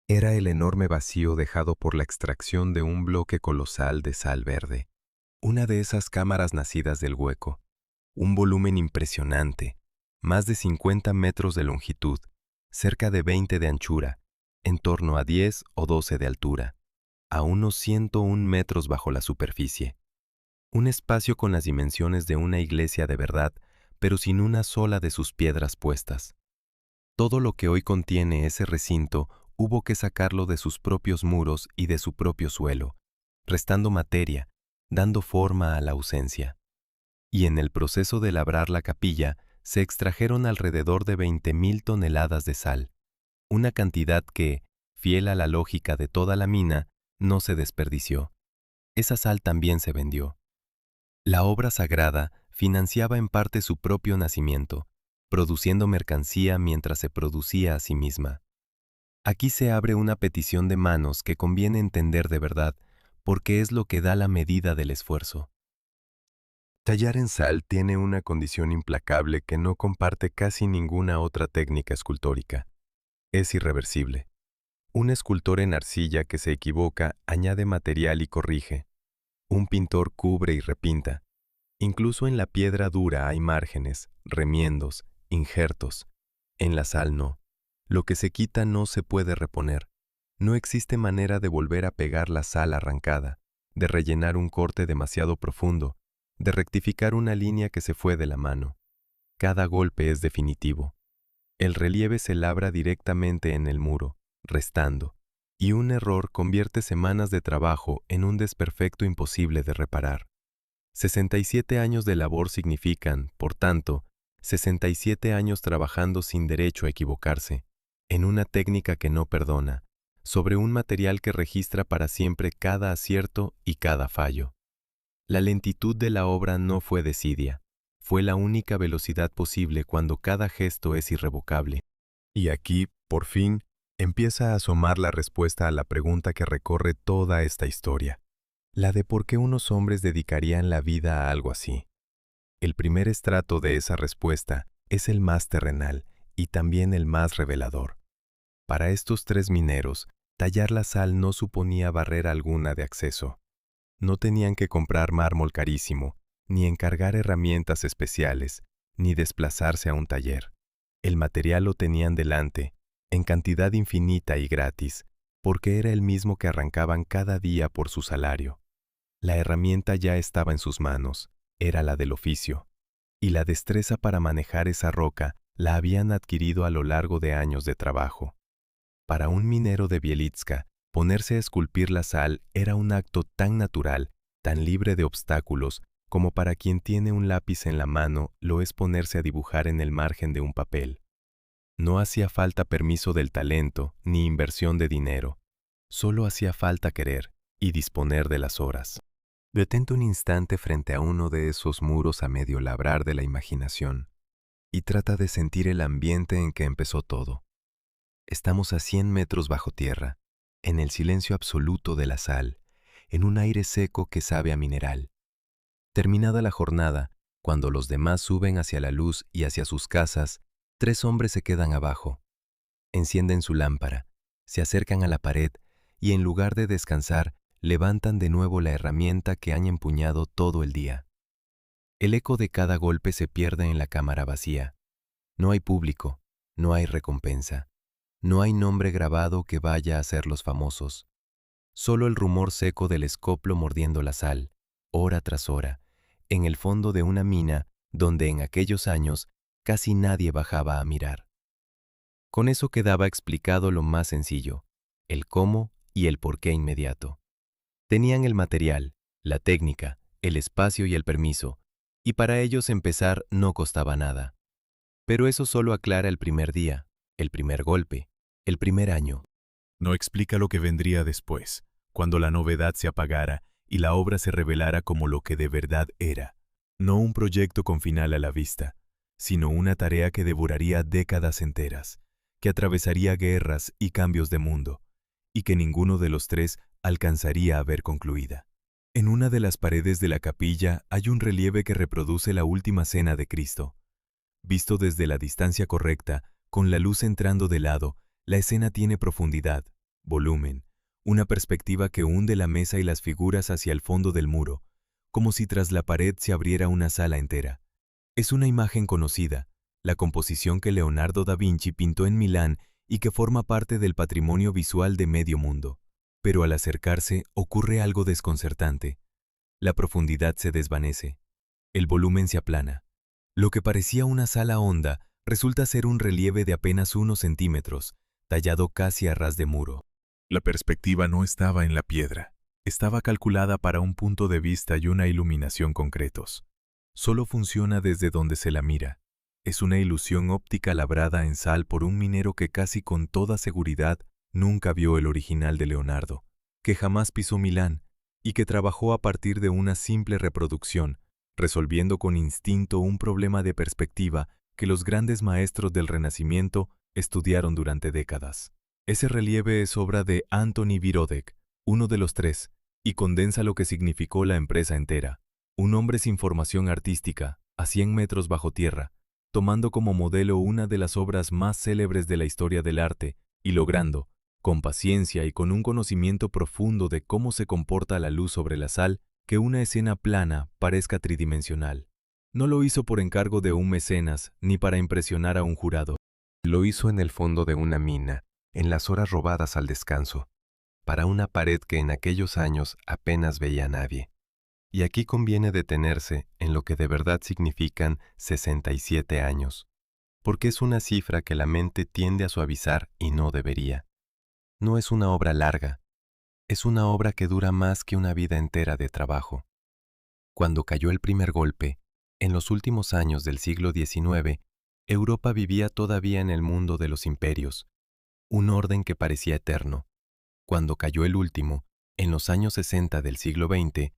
Era el enorme vacío dejado por la extracción de un bloque colosal de sal verde. Una de esas cámaras nacidas del hueco. Un volumen impresionante, más de 50 metros de longitud, cerca de 20 de anchura, en torno a 10 o 12 de altura, a unos 101 metros bajo la superficie. Un espacio con las dimensiones de una iglesia de verdad, pero sin una sola de sus piedras puestas. Todo lo que hoy contiene ese recinto hubo que sacarlo de sus propios muros y de su propio suelo, restando materia, dando forma a la ausencia. Y en el proceso de labrar la capilla se extrajeron alrededor de 20.000 toneladas de sal, una cantidad que, fiel a la lógica de toda la mina, no se desperdició. Esa sal también se vendió. La obra sagrada financiaba en parte su propio nacimiento, produciendo mercancía mientras se producía a sí misma. Aquí se abre una petición de manos que conviene entender de verdad, porque es lo que da la medida del esfuerzo. Tallar en sal tiene una condición implacable que no comparte casi ninguna otra técnica escultórica. Es irreversible. Un escultor en arcilla que se equivoca añade material y corrige. Un pintor cubre y repinta. Incluso en la piedra dura hay márgenes, remiendos, injertos. En la sal no. Lo que se quita no se puede reponer. No existe manera de volver a pegar la sal arrancada, de rellenar un corte demasiado profundo, de rectificar una línea que se fue de la mano. Cada golpe es definitivo. El relieve se labra directamente en el muro, restando, y un error convierte semanas de trabajo en un desperfecto imposible de reparar. 67 años de labor significan, por tanto, 67 años trabajando sin derecho a equivocarse, en una técnica que no perdona, sobre un material que registra para siempre cada acierto y cada fallo. La lentitud de la obra no fue desidia, fue la única velocidad posible cuando cada gesto es irrevocable. Y aquí, por fin, empieza a asomar la respuesta a la pregunta que recorre toda esta historia, la de por qué unos hombres dedicarían la vida a algo así. El primer estrato de esa respuesta es el más terrenal y también el más revelador. Para estos 3 mineros, tallar la sal no suponía barrera alguna de acceso. No tenían que comprar mármol carísimo, ni encargar herramientas especiales, ni desplazarse a un taller. El material lo tenían delante, en cantidad infinita y gratis, porque era el mismo que arrancaban cada día por su salario. La herramienta ya estaba en sus manos, era la del oficio, y la destreza para manejar esa roca la habían adquirido a lo largo de años de trabajo. Para un minero de Bielitska, ponerse a esculpir la sal era un acto tan natural, tan libre de obstáculos, como para quien tiene un lápiz en la mano lo es ponerse a dibujar en el margen de un papel. No hacía falta permiso del talento ni inversión de dinero, solo hacía falta querer y disponer de las horas. Detente un instante frente a uno de esos muros a medio labrar de la imaginación y trata de sentir el ambiente en que empezó todo. Estamos a 100 metros bajo tierra, en el silencio absoluto de la sal, en un aire seco que sabe a mineral. Terminada la jornada, cuando los demás suben hacia la luz y hacia sus casas, 3 hombres se quedan abajo. Encienden su lámpara, se acercan a la pared y en lugar de descansar, levantan de nuevo la herramienta que han empuñado todo el día. El eco de cada golpe se pierde en la cámara vacía. No hay público, no hay recompensa. No hay nombre grabado que vaya a hacerlos famosos. Solo el rumor seco del escoplo mordiendo la sal, hora tras hora, en el fondo de una mina donde en aquellos años casi nadie bajaba a mirar. Con eso quedaba explicado lo más sencillo, el cómo y el por qué inmediato. Tenían el material, la técnica, el espacio y el permiso, y para ellos empezar no costaba nada. Pero eso solo aclara el primer día, el primer golpe, el primer año. No explica lo que vendría después, cuando la novedad se apagara y la obra se revelara como lo que de verdad era. No un proyecto con final a la vista, sino una tarea que devoraría décadas enteras, que atravesaría guerras y cambios de mundo, y que ninguno de los tres alcanzaría a ver concluida. En una de las paredes de la capilla hay un relieve que reproduce la última cena de Cristo. Visto desde la distancia correcta, con la luz entrando de lado, la escena tiene profundidad, volumen, una perspectiva que hunde la mesa y las figuras hacia el fondo del muro, como si tras la pared se abriera una sala entera. Es una imagen conocida, la composición que Leonardo da Vinci pintó en Milán y que forma parte del patrimonio visual de medio mundo. Pero al acercarse ocurre algo desconcertante. La profundidad se desvanece. El volumen se aplana. Lo que parecía una sala honda resulta ser un relieve de apenas unos centímetros, tallado casi a ras de muro. La perspectiva no estaba en la piedra. Estaba calculada para un punto de vista y una iluminación concretos. Solo funciona desde donde se la mira. Es una ilusión óptica labrada en sal por un minero que casi con toda seguridad nunca vio el original de Leonardo, que jamás pisó Milán y que trabajó a partir de una simple reproducción, resolviendo con instinto un problema de perspectiva que los grandes maestros del Renacimiento estudiaron durante décadas. Ese relieve es obra de Antoni Virodek, uno de los tres, y condensa lo que significó la empresa entera. Un hombre sin formación artística, a 100 metros bajo tierra, tomando como modelo una de las obras más célebres de la historia del arte y logrando, con paciencia y con un conocimiento profundo de cómo se comporta la luz sobre la sal, que una escena plana parezca tridimensional. No lo hizo por encargo de un mecenas ni para impresionar a un jurado. Lo hizo en el fondo de una mina, en las horas robadas al descanso, para una pared que en aquellos años apenas veía a nadie. Y aquí conviene detenerse en lo que de verdad significan 67 años, porque es una cifra que la mente tiende a suavizar y no debería. No es una obra larga, es una obra que dura más que una vida entera de trabajo. Cuando cayó el primer golpe, en los últimos años del siglo XIX, Europa vivía todavía en el mundo de los imperios, un orden que parecía eterno. Cuando cayó el último, en los años 60 del siglo XX,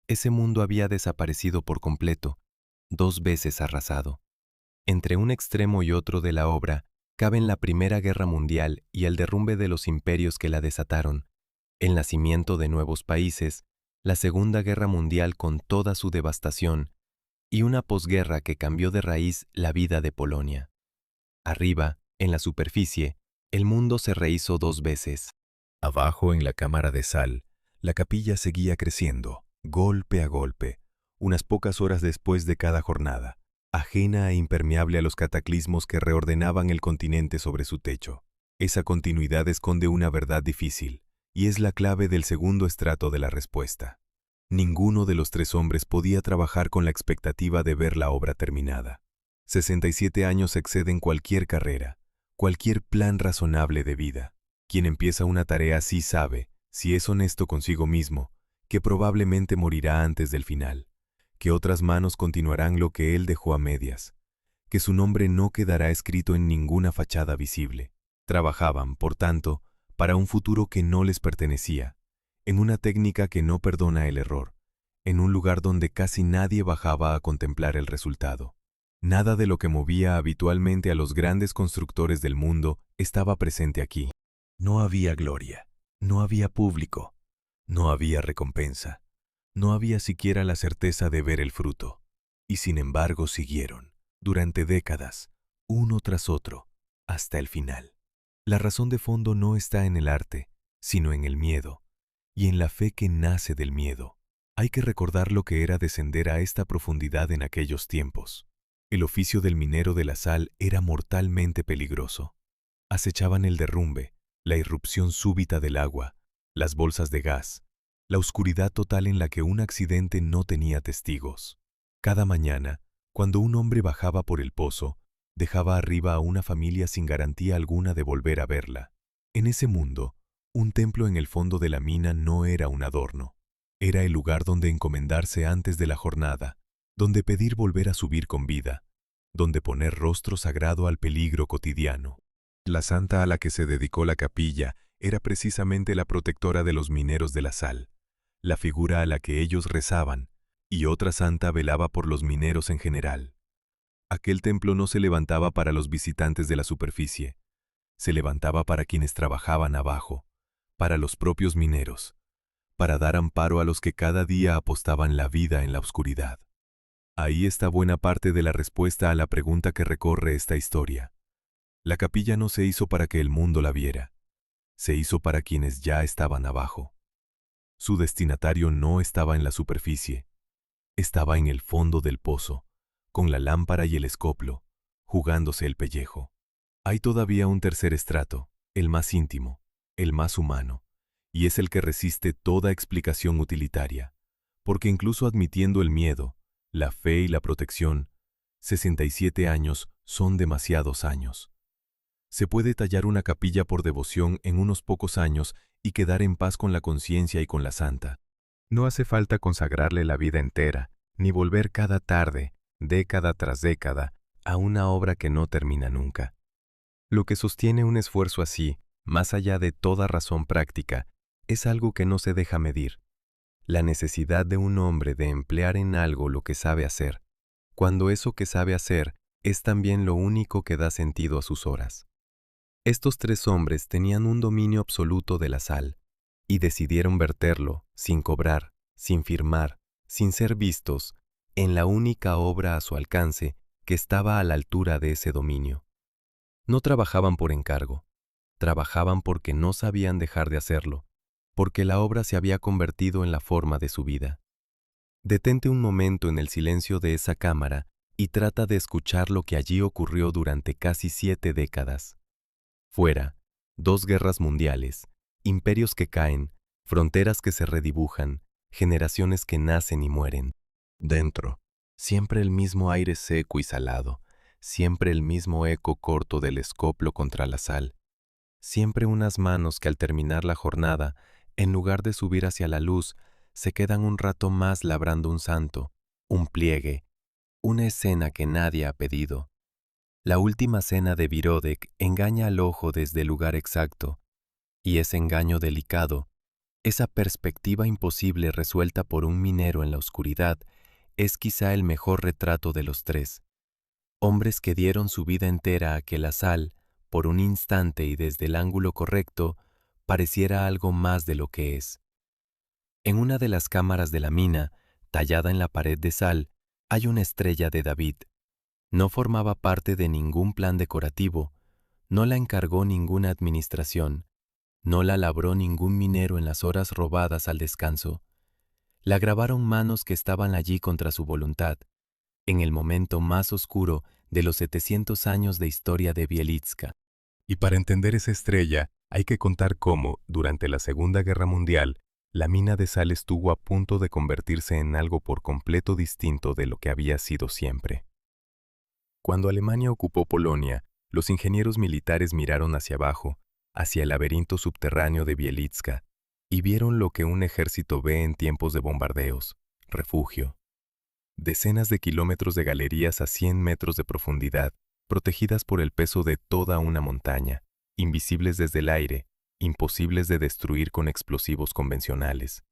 ese mundo había desaparecido por completo, 2 veces arrasado. Entre un extremo y otro de la obra caben la Primera Guerra Mundial y el derrumbe de los imperios que la desataron, el nacimiento de nuevos países, la Segunda Guerra Mundial con toda su devastación y una posguerra que cambió de raíz la vida de Polonia. Arriba, en la superficie, el mundo se rehizo 2 veces. Abajo, en la cámara de sal, la capilla seguía creciendo, golpe a golpe, unas pocas horas después de cada jornada, ajena e impermeable a los cataclismos que reordenaban el continente sobre su techo. Esa continuidad esconde una verdad difícil, y es la clave del segundo estrato de la respuesta. Ninguno de los 3 hombres podía trabajar con la expectativa de ver la obra terminada. 67 años exceden cualquier carrera, cualquier plan razonable de vida. Quien empieza una tarea así sabe, si es honesto consigo mismo, que probablemente morirá antes del final, que otras manos continuarán lo que él dejó a medias, que su nombre no quedará escrito en ninguna fachada visible. Trabajaban, por tanto, para un futuro que no les pertenecía, en una técnica que no perdona el error, en un lugar donde casi nadie bajaba a contemplar el resultado. Nada de lo que movía habitualmente a los grandes constructores del mundo estaba presente aquí. No había gloria, no había público, no había recompensa, no había siquiera la certeza de ver el fruto. Y sin embargo siguieron, durante décadas, uno tras otro, hasta el final. La razón de fondo no está en el arte, sino en el miedo, y en la fe que nace del miedo. Hay que recordar lo que era descender a esta profundidad en aquellos tiempos. El oficio del minero de la sal era mortalmente peligroso. Acechaban el derrumbe, la irrupción súbita del agua, las bolsas de gas, la oscuridad total en la que un accidente no tenía testigos. Cada mañana, cuando un hombre bajaba por el pozo, Dejaba arriba a una familia sin garantía alguna de volver a verla. En ese mundo, un templo en el fondo de la mina no era un adorno. Era el lugar donde encomendarse antes de la jornada, donde pedir volver a subir con vida, donde poner rostro sagrado al peligro cotidiano. La santa a la que se dedicó la capilla era precisamente la protectora de los mineros de la sal, la figura a la que ellos rezaban, y otra santa velaba por los mineros en general. Aquel templo no se levantaba para los visitantes de la superficie, se levantaba para quienes trabajaban abajo, para los propios mineros, para dar amparo a los que cada día apostaban la vida en la oscuridad. Ahí está buena parte de la respuesta a la pregunta que recorre esta historia. La capilla no se hizo para que el mundo la viera, se hizo para quienes ya estaban abajo. Su destinatario no estaba en la superficie, estaba en el fondo del pozo, con la lámpara y el escoplo, jugándose el pellejo. Hay todavía un tercer estrato, el más íntimo, el más humano, y es el que resiste toda explicación utilitaria, porque incluso admitiendo el miedo, la fe y la protección, 67 años son demasiados años. Se puede tallar una capilla por devoción en unos pocos años y quedar en paz con la conciencia y con la santa. No hace falta consagrarle la vida entera, ni volver cada tarde, década tras década, a una obra que no termina nunca. Lo que sostiene un esfuerzo así, más allá de toda razón práctica, es algo que no se deja medir. La necesidad de un hombre de emplear en algo lo que sabe hacer, cuando eso que sabe hacer es también lo único que da sentido a sus horas. Estos tres hombres tenían un dominio absoluto de la sal, y decidieron verterlo, sin cobrar, sin firmar, sin ser vistos, en la única obra a su alcance que estaba a la altura de ese dominio. No trabajaban por encargo, trabajaban porque no sabían dejar de hacerlo, porque la obra se había convertido en la forma de su vida. Detente un momento en el silencio de esa cámara y trata de escuchar lo que allí ocurrió durante casi 7 décadas. Fuera, 2 guerras mundiales, imperios que caen, fronteras que se redibujan, generaciones que nacen y mueren. Dentro, siempre el mismo aire seco y salado, siempre el mismo eco corto del escoplo contra la sal, siempre unas manos que al terminar la jornada, en lugar de subir hacia la luz, se quedan un rato más labrando un santo, un pliegue, una escena que nadie ha pedido. La última cena de Virodek engaña al ojo desde el lugar exacto, y ese engaño delicado, esa perspectiva imposible resuelta por un minero en la oscuridad, es quizá el mejor retrato de los tres. Hombres que dieron su vida entera a que la sal, por un instante y desde el ángulo correcto, pareciera algo más de lo que es. En una de las cámaras de la mina, tallada en la pared de sal, hay una estrella de David. No formaba parte de ningún plan decorativo, no la encargó ninguna administración, no la labró ningún minero en las horas robadas al descanso. La grabaron manos que estaban allí contra su voluntad, en el momento más oscuro de los 700 años de historia de Bielitska. Y para entender esa estrella, hay que contar cómo, durante la Segunda Guerra Mundial, la mina de sal estuvo a punto de convertirse en algo por completo distinto de lo que había sido siempre. Cuando Alemania ocupó Polonia, los ingenieros militares miraron hacia abajo, hacia el laberinto subterráneo de Bielitska, y vieron lo que un ejército ve en tiempos de bombardeos: refugio. Decenas de kilómetros de galerías a 100 metros de profundidad, protegidas por el peso de toda una montaña, invisibles desde el aire, imposibles de destruir con explosivos convencionales.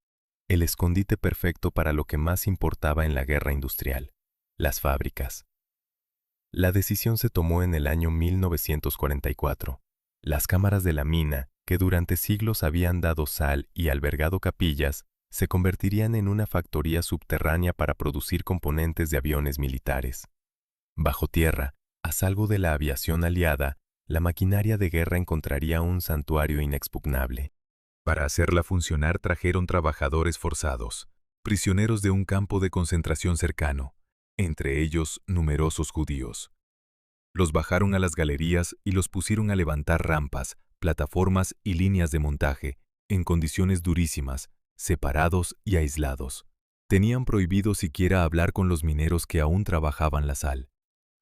El escondite perfecto para lo que más importaba en la guerra industrial: las fábricas. La decisión se tomó en el año 1944. Las cámaras de la mina, que durante siglos habían dado sal y albergado capillas, se convertirían en una factoría subterránea para producir componentes de aviones militares. Bajo tierra, a salvo de la aviación aliada, la maquinaria de guerra encontraría un santuario inexpugnable. Para hacerla funcionar trajeron trabajadores forzados, prisioneros de un campo de concentración cercano, entre ellos numerosos judíos. Los bajaron a las galerías y los pusieron a levantar rampas, plataformas y líneas de montaje, en condiciones durísimas, separados y aislados. Tenían prohibido siquiera hablar con los mineros que aún trabajaban la sal.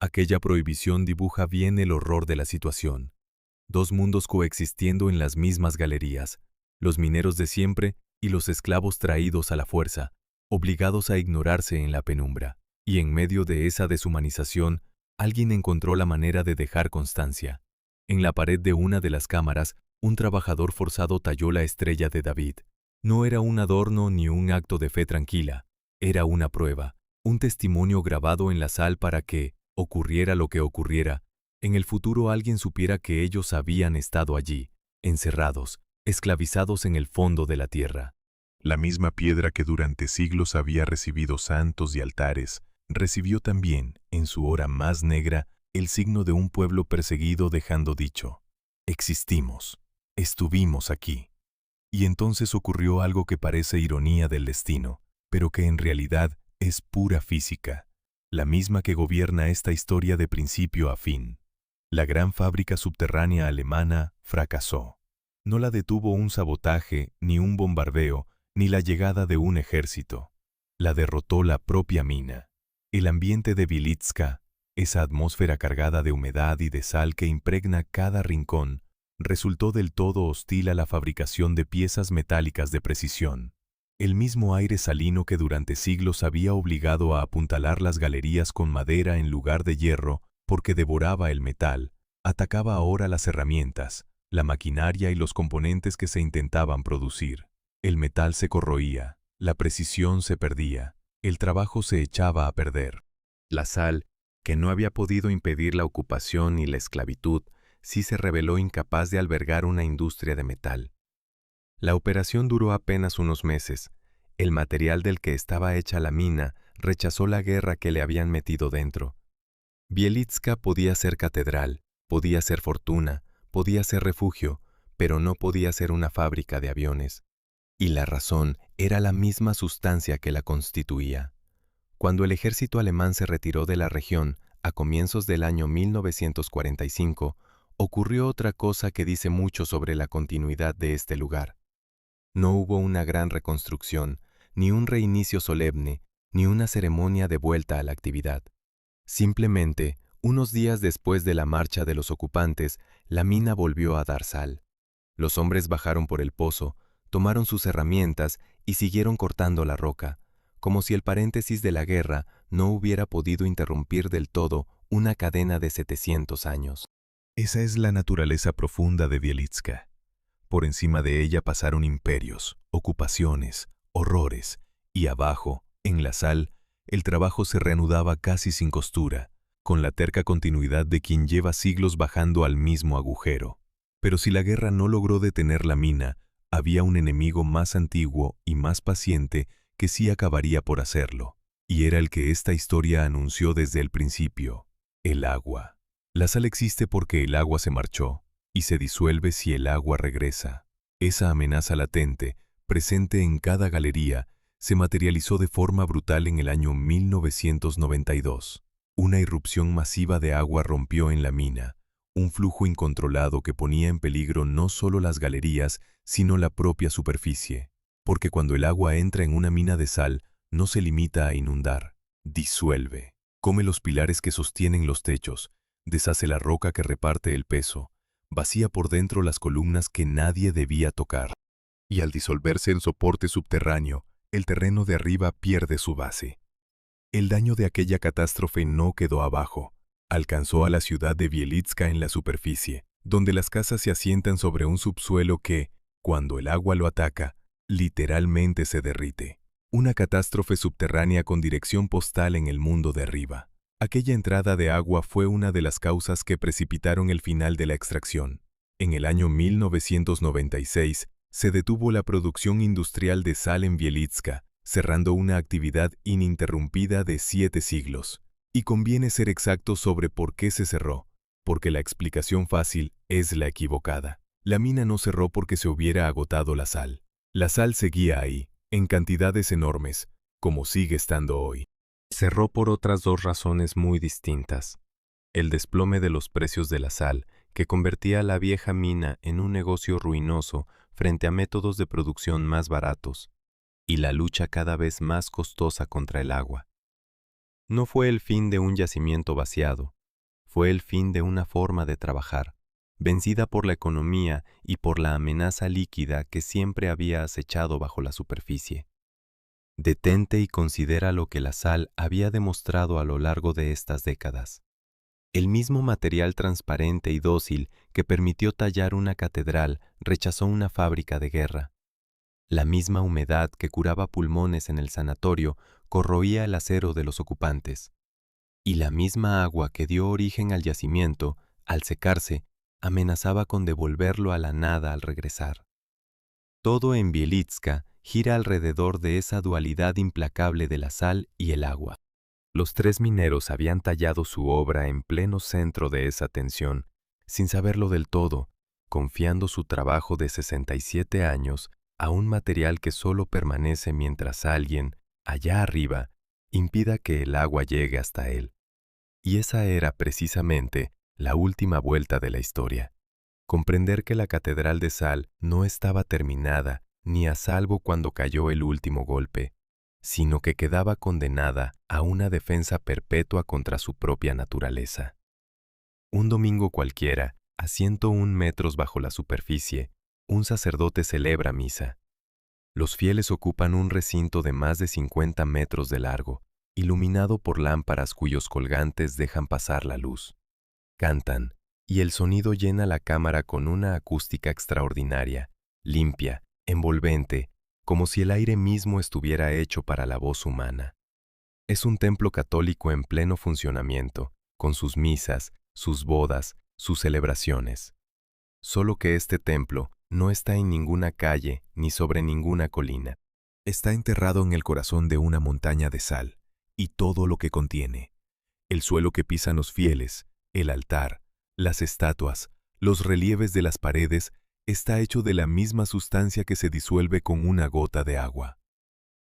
Aquella prohibición dibuja bien el horror de la situación. Dos mundos coexistiendo en las mismas galerías, los mineros de siempre y los esclavos traídos a la fuerza, obligados a ignorarse en la penumbra. Y en medio de esa deshumanización, alguien encontró la manera de dejar constancia. En la pared de una de las cámaras, un trabajador forzado talló la estrella de David. No era un adorno ni un acto de fe tranquila, era una prueba, un testimonio grabado en la sal para que, ocurriera lo que ocurriera, en el futuro alguien supiera que ellos habían estado allí, encerrados, esclavizados en el fondo de la tierra. La misma piedra que durante siglos había recibido santos y altares, recibió también, en su hora más negra, el signo de un pueblo perseguido dejando dicho: existimos, estuvimos aquí. Y entonces ocurrió algo que parece ironía del destino, pero que en realidad es pura física, la misma que gobierna esta historia de principio a fin. La gran fábrica subterránea alemana fracasó. No la detuvo un sabotaje, ni un bombardeo, ni la llegada de un ejército. La derrotó la propia mina. El ambiente de Wieliczka, esa atmósfera cargada de humedad y de sal que impregna cada rincón, resultó del todo hostil a la fabricación de piezas metálicas de precisión. El mismo aire salino que durante siglos había obligado a apuntalar las galerías con madera en lugar de hierro porque devoraba el metal, atacaba ahora las herramientas, la maquinaria y los componentes que se intentaban producir. El metal se corroía, la precisión se perdía, el trabajo se echaba a perder. La sal, que no había podido impedir la ocupación ni la esclavitud, sí se reveló incapaz de albergar una industria de metal. La operación duró apenas unos meses. El material del que estaba hecha la mina rechazó la guerra que le habían metido dentro. Wieliczka podía ser catedral, podía ser fortuna, podía ser refugio, pero no podía ser una fábrica de aviones. Y la razón era la misma sustancia que la constituía. Cuando el ejército alemán se retiró de la región a comienzos del año 1945, ocurrió otra cosa que dice mucho sobre la continuidad de este lugar. No hubo una gran reconstrucción, ni un reinicio solemne, ni una ceremonia de vuelta a la actividad. Simplemente, unos días después de la marcha de los ocupantes, la mina volvió a dar sal. Los hombres bajaron por el pozo, tomaron sus herramientas y siguieron cortando la roca, como si el paréntesis de la guerra no hubiera podido interrumpir del todo una cadena de 700 años. Esa es la naturaleza profunda de Wieliczka. Por encima de ella pasaron imperios, ocupaciones, horrores, y abajo, en la sal, el trabajo se reanudaba casi sin costura, con la terca continuidad de quien lleva siglos bajando al mismo agujero. Pero si la guerra no logró detener la mina, había un enemigo más antiguo y más paciente que sí acabaría por hacerlo, y era el que esta historia anunció desde el principio: el agua. La sal existe porque el agua se marchó, y se disuelve si el agua regresa. Esa amenaza latente, presente en cada galería, se materializó de forma brutal en el año 1992. Una irrupción masiva de agua rompió en la mina, un flujo incontrolado que ponía en peligro no solo las galerías, sino la propia superficie. Porque cuando el agua entra en una mina de sal, no se limita a inundar, disuelve, come los pilares que sostienen los techos, deshace la roca que reparte el peso, vacía por dentro las columnas que nadie debía tocar. Y al disolverse en soporte subterráneo, el terreno de arriba pierde su base. El daño de aquella catástrofe no quedó abajo, alcanzó a la ciudad de Wieliczka en la superficie, donde las casas se asientan sobre un subsuelo que, cuando el agua lo ataca, literalmente se derrite. Una catástrofe subterránea con dirección postal en el mundo de arriba. Aquella entrada de agua fue una de las causas que precipitaron el final de la extracción. En el año 1996 se detuvo la producción industrial de sal en Wieliczka, cerrando una actividad ininterrumpida de 7 siglos. Y conviene ser exacto sobre por qué se cerró, porque la explicación fácil es la equivocada. La mina no cerró porque se hubiera agotado la sal. La sal seguía ahí, en cantidades enormes, como sigue estando hoy. Cerró por otras dos razones muy distintas. El desplome de los precios de la sal, que convertía a la vieja mina en un negocio ruinoso frente a métodos de producción más baratos, y la lucha cada vez más costosa contra el agua. No fue el fin de un yacimiento vaciado, fue el fin de una forma de trabajar, vencida por la economía y por la amenaza líquida que siempre había acechado bajo la superficie. Detente y considera lo que la sal había demostrado a lo largo de estas décadas. El mismo material transparente y dócil que permitió tallar una catedral rechazó una fábrica de guerra. La misma humedad que curaba pulmones en el sanatorio corroía el acero de los ocupantes. Y la misma agua que dio origen al yacimiento, al secarse, amenazaba con devolverlo a la nada al regresar. Todo en Bielitska gira alrededor de esa dualidad implacable de la sal y el agua. Los tres mineros habían tallado su obra en pleno centro de esa tensión, sin saberlo del todo, confiando su trabajo de 67 años a un material que solo permanece mientras alguien, allá arriba, impida que el agua llegue hasta él. Y esa era precisamente la última vuelta de la historia. Comprender que la catedral de sal no estaba terminada ni a salvo cuando cayó el último golpe, sino que quedaba condenada a una defensa perpetua contra su propia naturaleza. Un domingo cualquiera, a 101 metros bajo la superficie, un sacerdote celebra misa. Los fieles ocupan un recinto de más de 50 metros de largo, iluminado por lámparas cuyos colgantes dejan pasar la luz. Cantan, y el sonido llena la cámara con una acústica extraordinaria, limpia, envolvente, como si el aire mismo estuviera hecho para la voz humana. Es un templo católico en pleno funcionamiento, con sus misas, sus bodas, sus celebraciones. Solo que este templo no está en ninguna calle ni sobre ninguna colina. Está enterrado en el corazón de una montaña de sal, y todo lo que contiene. El suelo que pisan los fieles, el altar, las estatuas, los relieves de las paredes, está hecho de la misma sustancia que se disuelve con una gota de agua.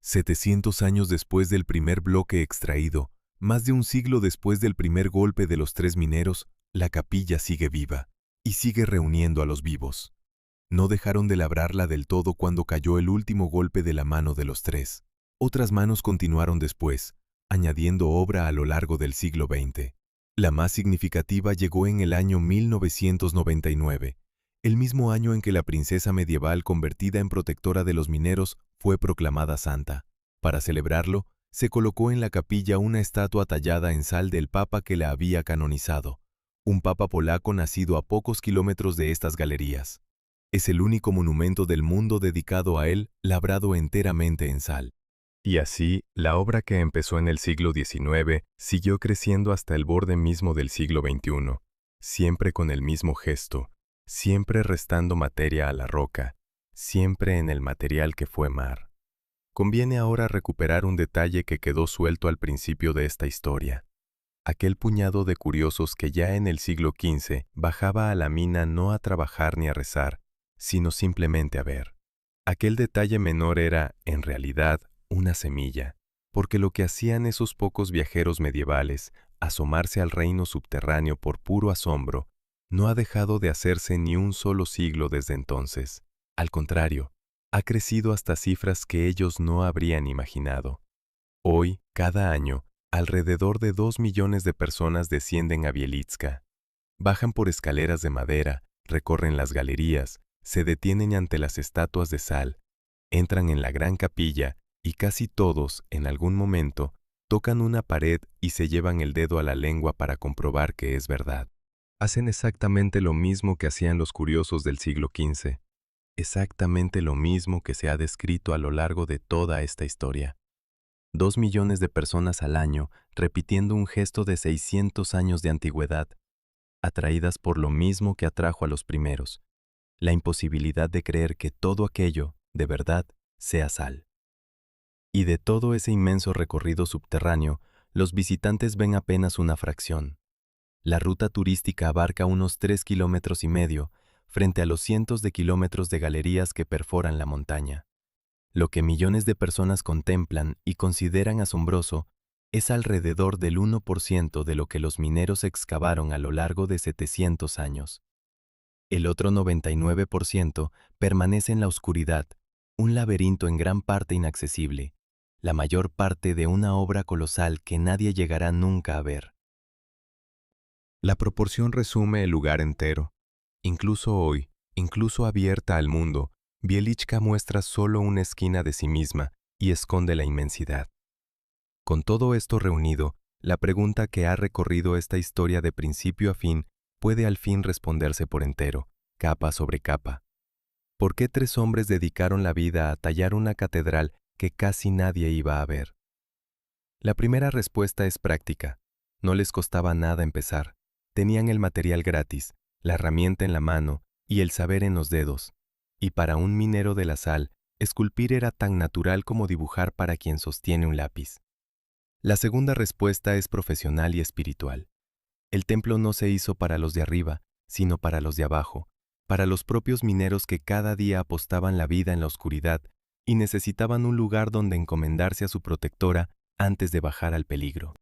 700 años después del primer bloque extraído, más de un siglo después del primer golpe de los tres mineros, la capilla sigue viva y sigue reuniendo a los vivos. No dejaron de labrarla del todo cuando cayó el último golpe de la mano de los tres. Otras manos continuaron después, añadiendo obra a lo largo del siglo XX. La más significativa llegó en el año 1999, el mismo año en que la princesa medieval convertida en protectora de los mineros fue proclamada santa. Para celebrarlo, se colocó en la capilla una estatua tallada en sal del papa que la había canonizado, un papa polaco nacido a pocos kilómetros de estas galerías. Es el único monumento del mundo dedicado a él, labrado enteramente en sal. Y así, la obra que empezó en el siglo XIX siguió creciendo hasta el borde mismo del siglo XXI, siempre con el mismo gesto, siempre restando materia a la roca, siempre en el material que fue mar. Conviene ahora recuperar un detalle que quedó suelto al principio de esta historia. Aquel puñado de curiosos que ya en el siglo XV bajaba a la mina no a trabajar ni a rezar, sino simplemente a ver. Aquel detalle menor era, en realidad, una semilla, porque lo que hacían esos pocos viajeros medievales, asomarse al reino subterráneo por puro asombro, no ha dejado de hacerse ni un solo siglo desde entonces. Al contrario, ha crecido hasta cifras que ellos no habrían imaginado. Hoy, cada año, alrededor de 2 millones de personas descienden a Bielitska. Bajan por escaleras de madera, recorren las galerías, se detienen ante las estatuas de sal, entran en la gran capilla y casi todos, en algún momento, tocan una pared y se llevan el dedo a la lengua para comprobar que es verdad. Hacen exactamente lo mismo que hacían los curiosos del siglo XV, exactamente lo mismo que se ha descrito a lo largo de toda esta historia. 2 millones de personas al año repitiendo un gesto de 600 años de antigüedad, atraídas por lo mismo que atrajo a los primeros, la imposibilidad de creer que todo aquello, de verdad, sea sal. Y de todo ese inmenso recorrido subterráneo, los visitantes ven apenas una fracción. La ruta turística abarca unos 3,5 kilómetros frente a los cientos de kilómetros de galerías que perforan la montaña. Lo que millones de personas contemplan y consideran asombroso es alrededor del 1% de lo que los mineros excavaron a lo largo de 700 años. El otro 99% permanece en la oscuridad, un laberinto en gran parte inaccesible, la mayor parte de una obra colosal que nadie llegará nunca a ver. La proporción resume el lugar entero. Incluso hoy, incluso abierta al mundo, Wieliczka muestra solo una esquina de sí misma y esconde la inmensidad. Con todo esto reunido, la pregunta que ha recorrido esta historia de principio a fin puede al fin responderse por entero, capa sobre capa. ¿Por qué 3 hombres dedicaron la vida a tallar una catedral que casi nadie iba a ver? La primera respuesta es práctica. No les costaba nada empezar. Tenían el material gratis, la herramienta en la mano y el saber en los dedos. Y para un minero de la sal, esculpir era tan natural como dibujar para quien sostiene un lápiz. La segunda respuesta es profesional y espiritual. El templo no se hizo para los de arriba, sino para los de abajo, para los propios mineros que cada día apostaban la vida en la oscuridad y necesitaban un lugar donde encomendarse a su protectora antes de bajar al peligro.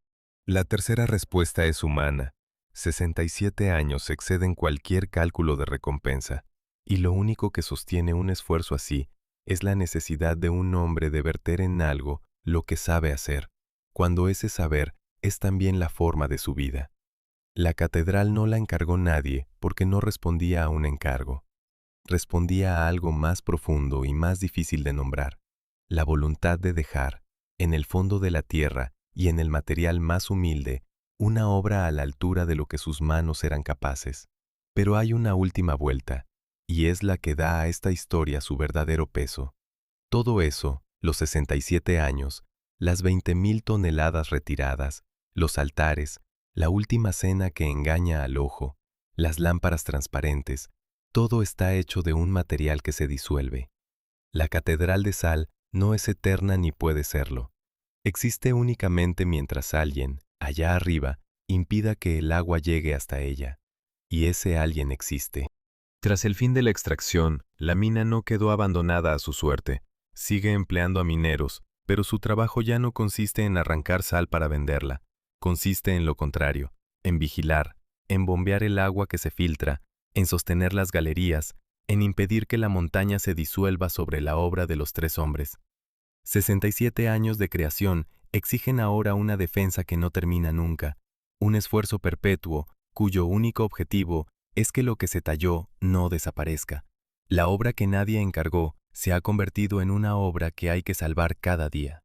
La tercera respuesta es humana. 67 años exceden cualquier cálculo de recompensa, y lo único que sostiene un esfuerzo así es la necesidad de un hombre de verter en algo lo que sabe hacer, cuando ese saber es también la forma de su vida. La catedral no la encargó nadie porque no respondía a un encargo. Respondía a algo más profundo y más difícil de nombrar, la voluntad de dejar, en el fondo de la tierra y en el material más humilde, una obra a la altura de lo que sus manos eran capaces. Pero hay una última vuelta, y es la que da a esta historia su verdadero peso. Todo eso, los 67 años, las 20.000 toneladas retiradas, los altares, la última cena que engaña al ojo, las lámparas transparentes, todo está hecho de un material que se disuelve. La catedral de sal no es eterna ni puede serlo. Existe únicamente mientras alguien, allá arriba, impida que el agua llegue hasta ella. Y ese alguien existe. Tras el fin de la extracción, la mina no quedó abandonada a su suerte. Sigue empleando a mineros, pero su trabajo ya no consiste en arrancar sal para venderla. Consiste en lo contrario, en vigilar, en bombear el agua que se filtra, en sostener las galerías, en impedir que la montaña se disuelva sobre la obra de los 3 hombres. 67 años de creación exigen ahora una defensa que no termina nunca, un esfuerzo perpetuo cuyo único objetivo es que lo que se talló no desaparezca. La obra que nadie encargó se ha convertido en una obra que hay que salvar cada día.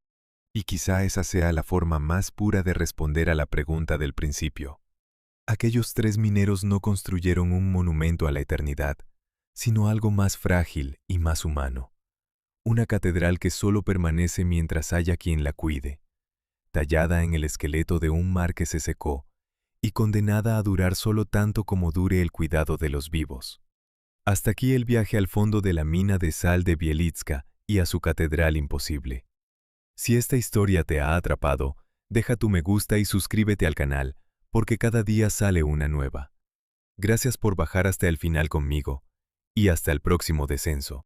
Y quizá esa sea la forma más pura de responder a la pregunta del principio. Aquellos 3 mineros no construyeron un monumento a la eternidad, sino algo más frágil y más humano. Una catedral que solo permanece mientras haya quien la cuide, tallada en el esqueleto de un mar que se secó y condenada a durar solo tanto como dure el cuidado de los vivos. Hasta aquí el viaje al fondo de la mina de sal de Wieliczka y a su catedral imposible. Si esta historia te ha atrapado, deja tu me gusta y suscríbete al canal, porque cada día sale una nueva. Gracias por bajar hasta el final conmigo, y hasta el próximo descenso.